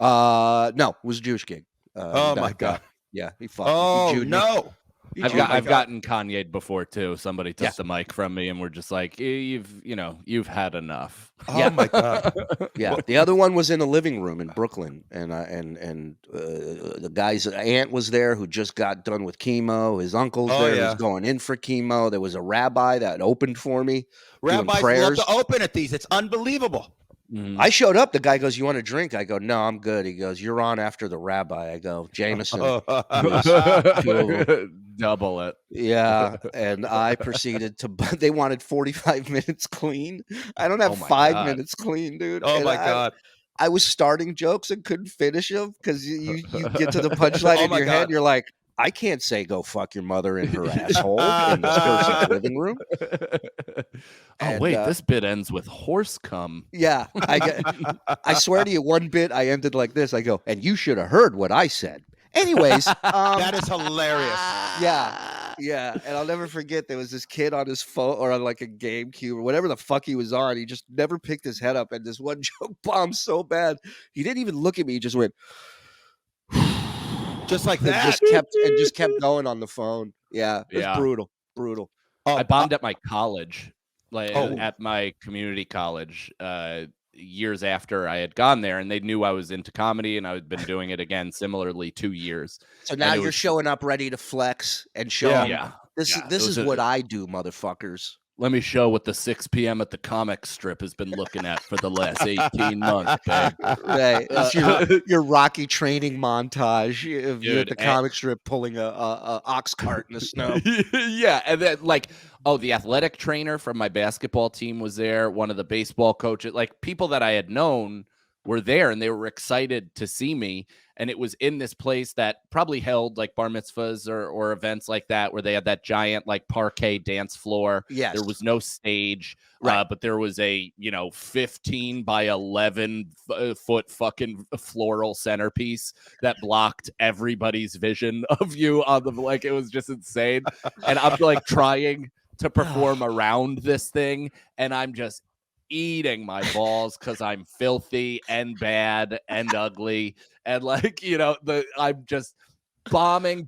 No, it was a Jewish gig. Oh, my God. Yeah, he fucked. Oh, He Jewed me. no. I've gotten Kanye'd before too. Somebody took Yeah. the mic from me and we're just like, you've had enough. Oh, my God. Yeah, the other one was in a living room in Brooklyn, and the guy's aunt was there who just got done with chemo. His uncle's Oh, there yeah. who's going in for chemo. There was a rabbi that opened for me. doing Rabbis love prayers. to open at these. It's unbelievable. I showed up. The guy goes, "You want a drink?" I go, "No, I'm good." He goes, "You're on after the rabbi." I go, "Jameson." Double it. Yeah, and I proceeded to. They wanted 45 minutes clean. I don't have Oh my 5 God. minutes clean, dude. Oh, And my God. I was starting jokes and couldn't finish them because you get to the punchline Oh, in my your head. God. You're like, I can't say "go fuck your mother" in her asshole in this person's living room. Oh, wait, this bit ends with horse cum. Yeah, I swear to you, one bit I ended like this. I go, and you should have heard what I said. Anyways, That is hilarious. yeah, and I'll never forget there was this kid on his phone or on like a GameCube or whatever the fuck he was on. He just never picked his head up, and this one joke bombed so bad he didn't even look at me. He just went Just like and that. just kept going on the phone. Yeah, it was brutal. I bombed at my college, like Oh. at my community college, years after I had gone there, and they knew I was into comedy, and I had been doing it again similarly 2 years. So now you're showing up ready to flex and show them. Yeah. This is what I do, motherfuckers. Let me show what the 6 p.m. at the comic strip has been looking at for the last 18 months, babe. Right, it's your Rocky training montage of you at Dude, the comic strip pulling a ox cart in the snow. Yeah, and then the athletic trainer from my basketball team was there. One of the baseball coaches, like people that I had known were there, and they were excited to see me. And it was in this place that probably held like bar mitzvahs or events like that, where they had that giant like parquet dance floor. Yes. There was no stage, Right. but there was a 15 by 11 foot fucking floral centerpiece that blocked everybody's vision of you on the like. It was just insane. And I'm like trying to perform around this thing, and I'm just eating my balls because I'm filthy and bad and ugly, and I'm just bombing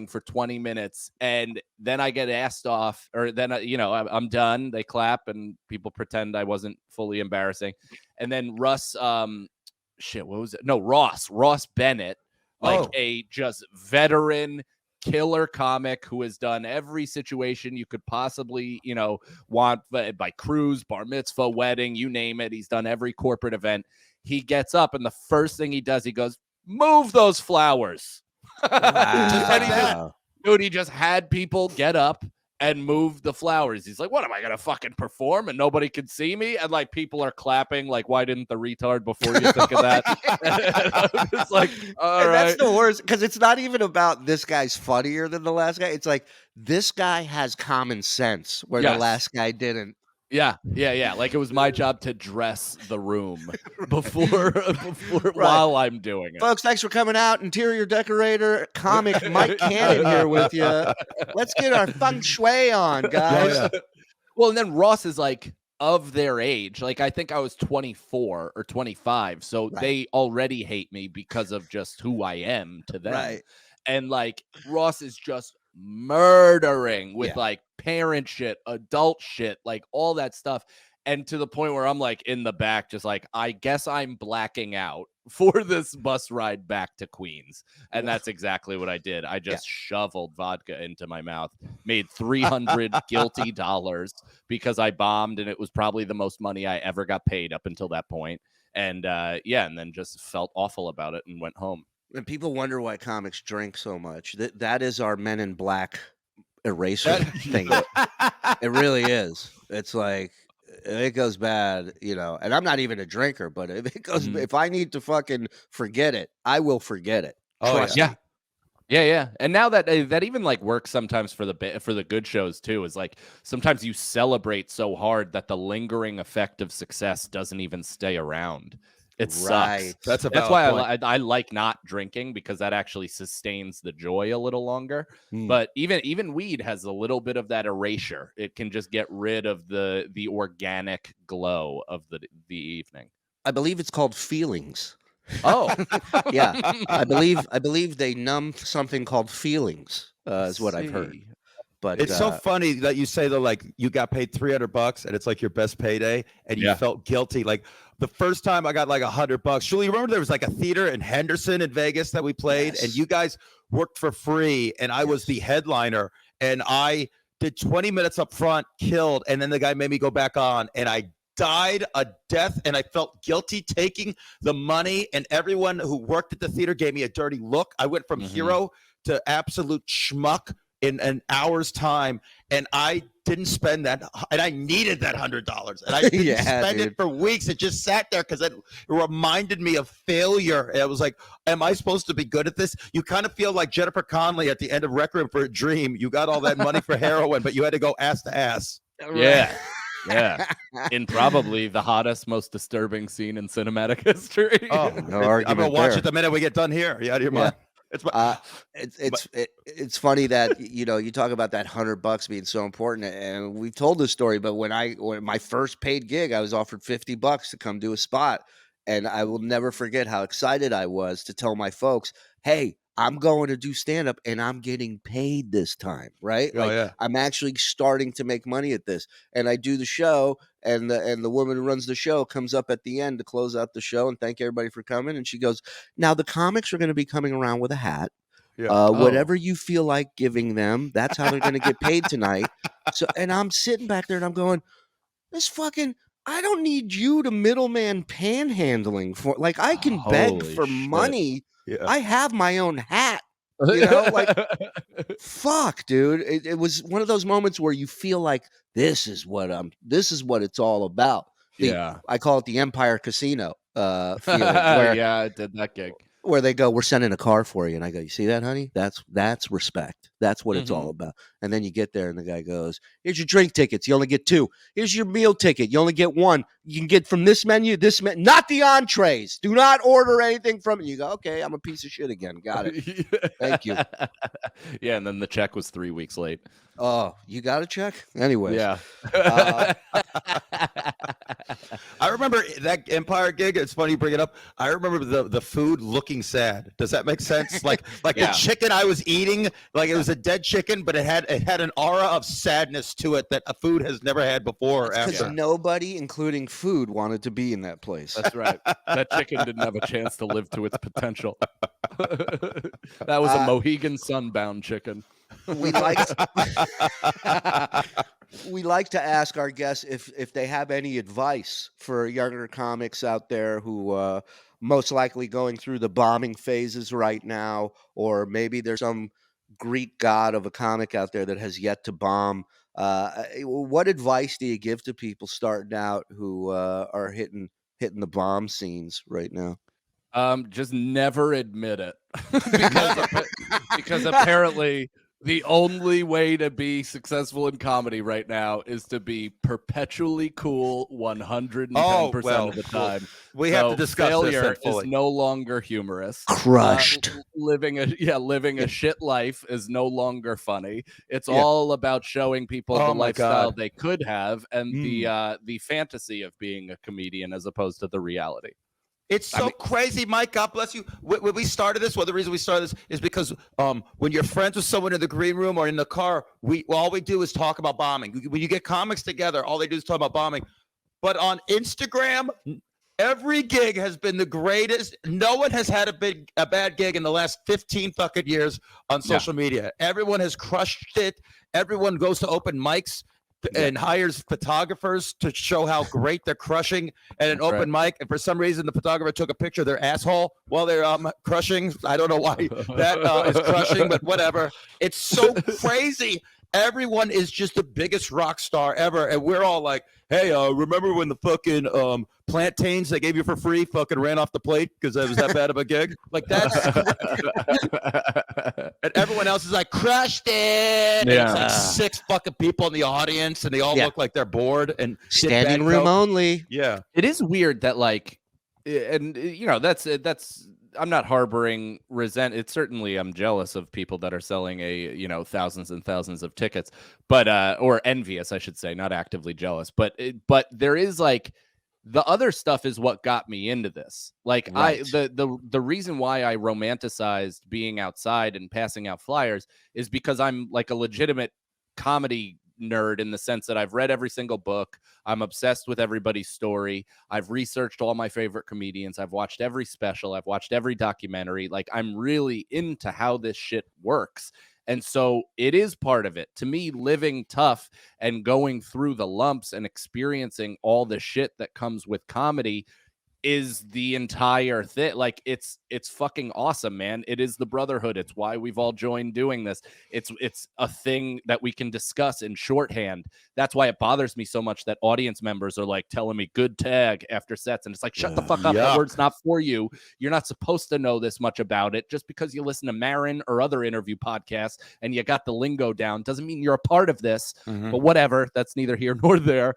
for 20 minutes, and then I get asked off, or then I'm done. They clap and people pretend I wasn't fully embarrassing, and then Ross Bennett, a just veteran killer comic who has done every situation you could possibly, want by cruise, bar mitzvah, wedding, you name it. He's done every corporate event. He gets up, and the first thing he does, he goes, "Move those flowers." Wow. And he just had people get up and move the flowers. He's like, "What am I gonna fucking perform and nobody can see me?" And like people are clapping, like, "Why didn't the retard before you think of that?" It's like, all right. That's the worst, because it's not even about this guy's funnier than the last guy. It's like this guy has common sense where the last guy didn't. Yeah. Like it was my job to dress the room before while I'm doing it. Folks, thanks for coming out. Interior decorator, comic Mike Cannon here with you. Let's get our feng shui on, guys. Yeah. Well, and then Ross is like of their age. Like I think I was 24 or 25. So they already hate me because of just who I am to them. Right. And like Ross is just murdering with like parent shit, adult shit, like all that stuff. And to the point where I'm like in the back, just like, I guess I'm blacking out for this bus ride back to Queens. And that's exactly what I did. I just shoveled vodka into my mouth, made 300 guilty dollars because I bombed, and it was probably the most money I ever got paid up until that point. And and then just felt awful about it and went home. And people wonder why comics drink so much. That is our Men in Black eraser thing. It really is. It's like, if it goes bad, and I'm not even a drinker, but if it goes, if I need to fucking forget it, I will forget it. Trust me. Yeah. And now that even like works sometimes for the good shows too, is like sometimes you celebrate so hard that the lingering effect of success doesn't even stay around. It sucks. That's why I like not drinking, because that actually sustains the joy a little longer. But even weed has a little bit of that erasure. It can just get rid of the organic glow of the evening. I believe it's called feelings. Oh, Yeah, I believe they numb something called feelings, is what I've heard. See. But It's so funny that you say that, like, you got paid $300 and it's like your best payday and you Yeah. felt guilty. Like the first time I got like $100. Shuli, you remember there was like a theater in Henderson in Vegas that we played, and Yes. you guys worked for free, and I was the headliner, and I did 20 minutes up front, killed, and then the guy made me go back on, and I died a death, and I felt guilty taking the money, and everyone who worked at the theater gave me a dirty look. I went from hero to absolute schmuck in an hour's time, and I didn't spend that, and I needed that $100, and I didn't Yeah, spend dude. it for weeks. It just sat there because it reminded me of failure. And I was like, am I supposed to be good at this? You kind of feel like Jennifer Connelly at the end of Requiem for a Dream. You got all that money for heroin, but you had to go ass to ass. Yeah. Yeah. In probably the hottest, most disturbing scene in cinematic history. Oh, No I'm argument gonna watch there. it the minute we get done here. You out of your mind? It's It's funny that you talk about that $100 being so important, and we've told this story. But when my first paid gig, I was offered $50 to come do a spot, and I will never forget how excited I was to tell my folks, "Hey, I'm going to do stand up, and I'm getting paid this time." Right? Oh, yeah. I'm actually starting to make money at this, and I do the show, and the woman who runs the show comes up at the end to close out the show and thank everybody for coming, and she goes, "Now the comics are going to be coming around with a hat. Yeah. Whatever you feel like giving them, that's how they're going to get paid tonight." So, and I'm sitting back there and I'm going, this fucking, I don't need you to middleman panhandling for, like, I can beg Holy for shit. money. Yeah. I have my own hat, like, fuck, dude. It was one of those moments where you feel like this is what it's all about. Yeah. I call it the Empire Casino feeling, where Yeah, I did that gig. where they go, "We're sending a car for you," and I go, "You see that, honey? That's respect. That's what it's all about." And then you get there, and the guy goes, "Here's your drink tickets. You only get 2. Here's your meal ticket. You only get 1. You can get from this menu, not the entrees. Do not order anything from it." You go, "Okay, I'm a piece of shit again. Got it. Thank you." Yeah, and then the check was 3 weeks late. Oh, you got a check? Anyways, Yeah. I remember that Empire gig. It's funny you bring it up. I remember the food looking sad. Does that make sense? Like Yeah. the chicken I was eating, like it was a dead chicken, but it had an aura of sadness to it that a food has never had before or because after. nobody, including food, wanted to be in that place. That's right. That chicken didn't have a chance to live to its potential. That was a Mohegan Sun-bound chicken. We like we like to ask our guests if they have any advice for younger comics out there who most likely going through the bombing phases right now, or maybe there's some Greek god of a comic out there that has yet to bomb. What advice do you give to people starting out who are hitting the bomb scenes right now? Just never admit it. because apparently the only way to be successful in comedy right now is to be perpetually cool 110% of the time. We have to discuss failure this then fully. is no longer humorous. Crushed. Living a shit life is no longer funny. It's all about showing people the lifestyle they could have and the fantasy of being a comedian as opposed to the reality. It's so crazy, Mike. God bless you. When we started this, the reason we started this is because when you're friends with someone in the green room or in the car, all we do is talk about bombing. When you get comics together, all they do is talk about bombing. But on Instagram, every gig has been the greatest. No one has had a bad gig in the last 15 fucking years on social media. Everyone has crushed it. Everyone goes to open mics and hires photographers to show how great they're crushing at an open mic. And for some reason, the photographer took a picture of their asshole while they're crushing. I don't know why that is crushing, but whatever. It's so crazy. Everyone is just the biggest rock star ever. And we're all like, hey, remember when the fucking plantains they gave you for free fucking ran off the plate because it was that bad of a gig? Like, that's and everyone else is like, crushed it. And it's like 6 fucking people in the audience, and they all look like they're bored and standing room only. Yeah. It is weird that, like, and that's I'm not harboring resent. It's certainly I'm jealous of people that are selling thousands and thousands of tickets, but or envious, I should say, not actively jealous. But there is like The other stuff is what got me into this. Like Right. the reason why I romanticized being outside and passing out flyers is because I'm like a legitimate comedy nerd in the sense that I've read every single book. I'm obsessed with everybody's story. I've researched all my favorite comedians. I've watched every special. I've watched every documentary. Like I'm really into how this shit works. And so it is part of it. To me, living tough and going through the lumps and experiencing all the shit that comes with comedy is the entire thing. Like it's fucking awesome, man. It is the brotherhood. It's why we've all joined doing this. It's a thing that we can discuss in shorthand. That's why it bothers me so much that audience members are like telling me good tag after sets, and it's like, shut the fuck up. That word's not for you. You're not supposed to know this much about it. Just because you listen to Marin or other interview podcasts and you got the lingo down doesn't mean you're a part of this. But whatever, that's neither here nor there.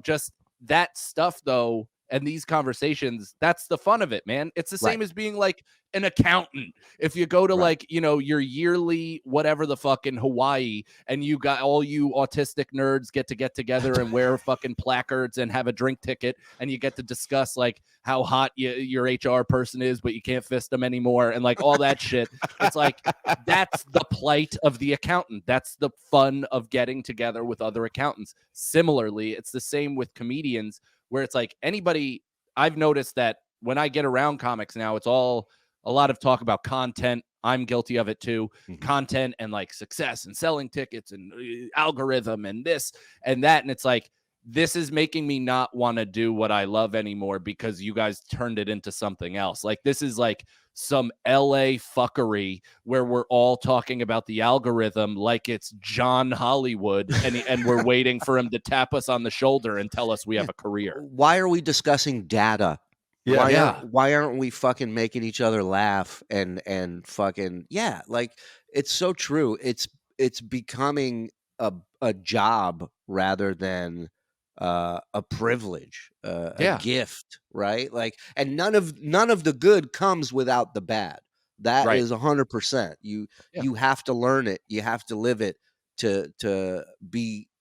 Just that stuff though, and these conversations, that's the fun of it, man. It's the same as being like an accountant. If you go to like, your yearly whatever the fuck in Hawaii, and you got all you autistic nerds get together and wear fucking placards and have a drink ticket, and you get to discuss like how hot your HR person is, but you can't fist them anymore, and like all that shit. It's like that's the plight of the accountant. That's the fun of getting together with other accountants. Similarly, it's the same with comedians, where it's like anybody, I've noticed that when I get around comics now, it's all a lot of talk about content. I'm guilty of it too. Content and like success and selling tickets and algorithm and this and that. And it's like, this is making me not want to do what I love anymore because you guys turned it into something else. Like this is like some LA fuckery where we're all talking about the algorithm like it's John Hollywood, and we're waiting for him to tap us on the shoulder and tell us we have a career. Why are we discussing data? Why aren't we fucking making each other laugh and fucking like it's so true. It's becoming a job rather than a privilege, a gift, right? Like, and none of the good comes without the bad. That is 100%. You have to learn it. You have to live it to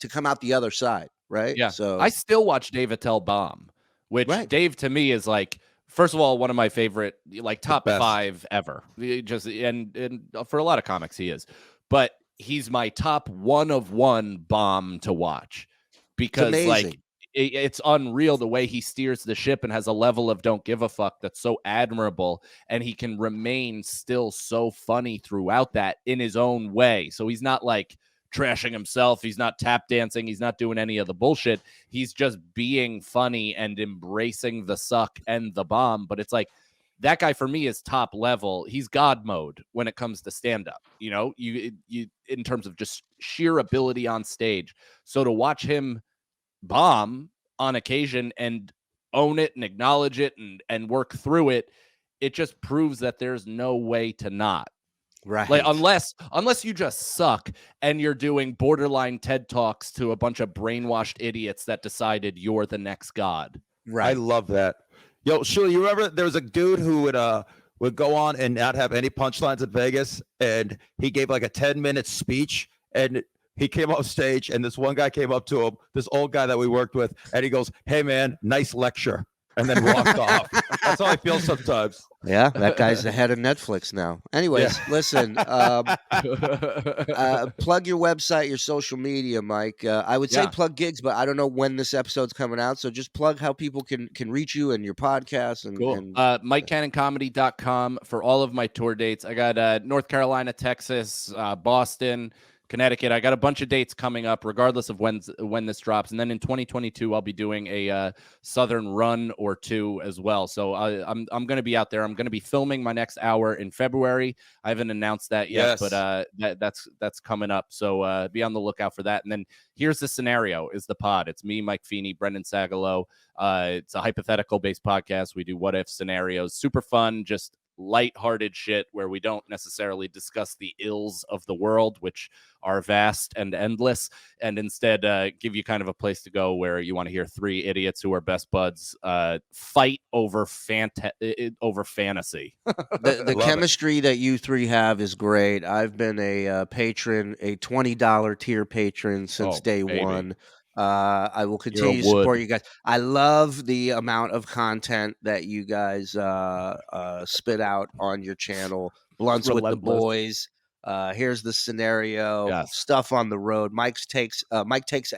come out the other side, right? Yeah. So I still watch Dave Attell bomb, which Dave to me is like, first of all, one of my favorite, like top 5 ever. Just and for a lot of comics he is, but he's my top 1 of 1 bomb to watch because like it's unreal the way he steers the ship and has a level of don't give a fuck that's so admirable, and he can remain still so funny throughout that in his own way. So he's not like trashing himself, he's not tap dancing, he's not doing any of the bullshit. He's just being funny and embracing the suck and the bomb. But it's like that guy for me is top level. He's God mode when it comes to stand up, you in terms of just sheer ability on stage. So to watch him bomb on occasion and own it and acknowledge it and work through it, it just proves that there's no way to not. Right. Like unless you just suck and you're doing borderline TED Talks to a bunch of brainwashed idiots that decided you're the next god. Right. I love that. Yo, Shuli, you remember there was a dude who would go on and not have any punchlines at Vegas, and he gave like a 10-minute speech, and he came off stage, and this one guy came up to him, this old guy that we worked with, and he goes, "Hey man, nice lecture," and then walked off. That's how I feel sometimes. Yeah, that guy's the head of Netflix now. Anyways, listen, plug your website, your social media, Mike. I would say plug gigs, but I don't know when this episode's coming out, so just plug how people can reach you and your podcast. And, cool. MikeCannonComedy.com for all of my tour dates. I got North Carolina, Texas, Boston, Connecticut. I got a bunch of dates coming up, regardless of when this drops. And then in 2022, I'll be doing a Southern run or 2 as well. So I'm going to be out there. I'm going to be filming my next hour in February. I haven't announced that yet, but that's coming up. So be on the lookout for that. And then here's the scenario: is the pod. It's me, Mike Feeney, Brendan Sagalow. It's a hypothetical based podcast. We do what if scenarios. Super fun. Just lighthearted shit where we don't necessarily discuss the ills of the world, which are vast and endless, and instead give you kind of a place to go where you want to hear 3 idiots who are best buds fight over fantasy. The chemistry that you 3 have is great. I've been a patron, a $20 tier patron since day 1. I will continue to support you guys. I love the amount of content that you guys spit out on your channel. Blunts with the Relentless. boys. Here's the scenario. Yes. Stuff on the road. Mike takes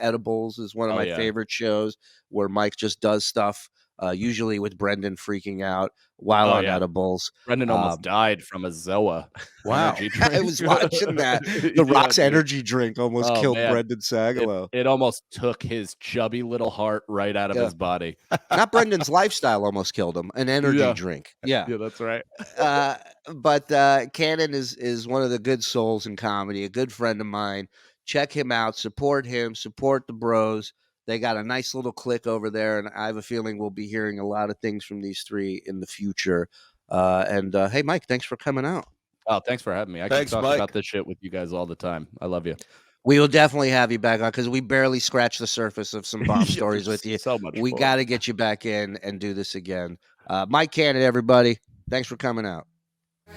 edibles is one of my favorite shows where Mike just does stuff. Usually with Brendan freaking out while on edibles. Brendan almost died from a Zoa. Wow. I was watching that. The Rock's energy drink almost killed Brendan Sagalow. It almost took his chubby little heart right out of his body. Not Brendan's lifestyle almost killed him. An energy drink. Yeah. Yeah, that's right. But Cannon is one of the good souls in comedy, a good friend of mine. Check him out. Support him. Support the bros. They got a nice little clique over there, and I have a feeling we'll be hearing a lot of things from these three in the future. Hey, Mike, thanks for coming out. Oh, thanks for having me. I can talk about this shit with you guys all the time. I love you. We will definitely have you back on because we barely scratched the surface of some bomb stories with you. So much. We got to get you back in and do this again. Mike Cannon, everybody, thanks for coming out. All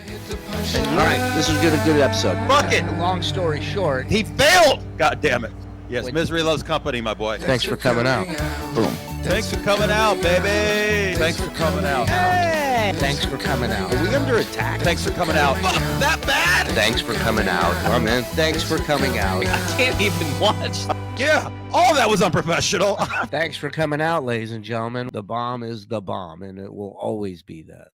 right, this was a good episode. Fuck it. Long story short, he failed. God damn it. Yes, misery loves company, my boy. Thanks for coming out. Boom. Thanks for coming out, baby. Thanks for coming out. Hey. Thanks for coming out. Are we under attack? Thanks for coming out. Fuck, that bad? Thanks for coming out. Oh, man. Thanks for coming out. I can't even watch. Yeah, all that was unprofessional. Thanks for coming out, ladies and gentlemen. The bomb is the bomb, and it will always be that.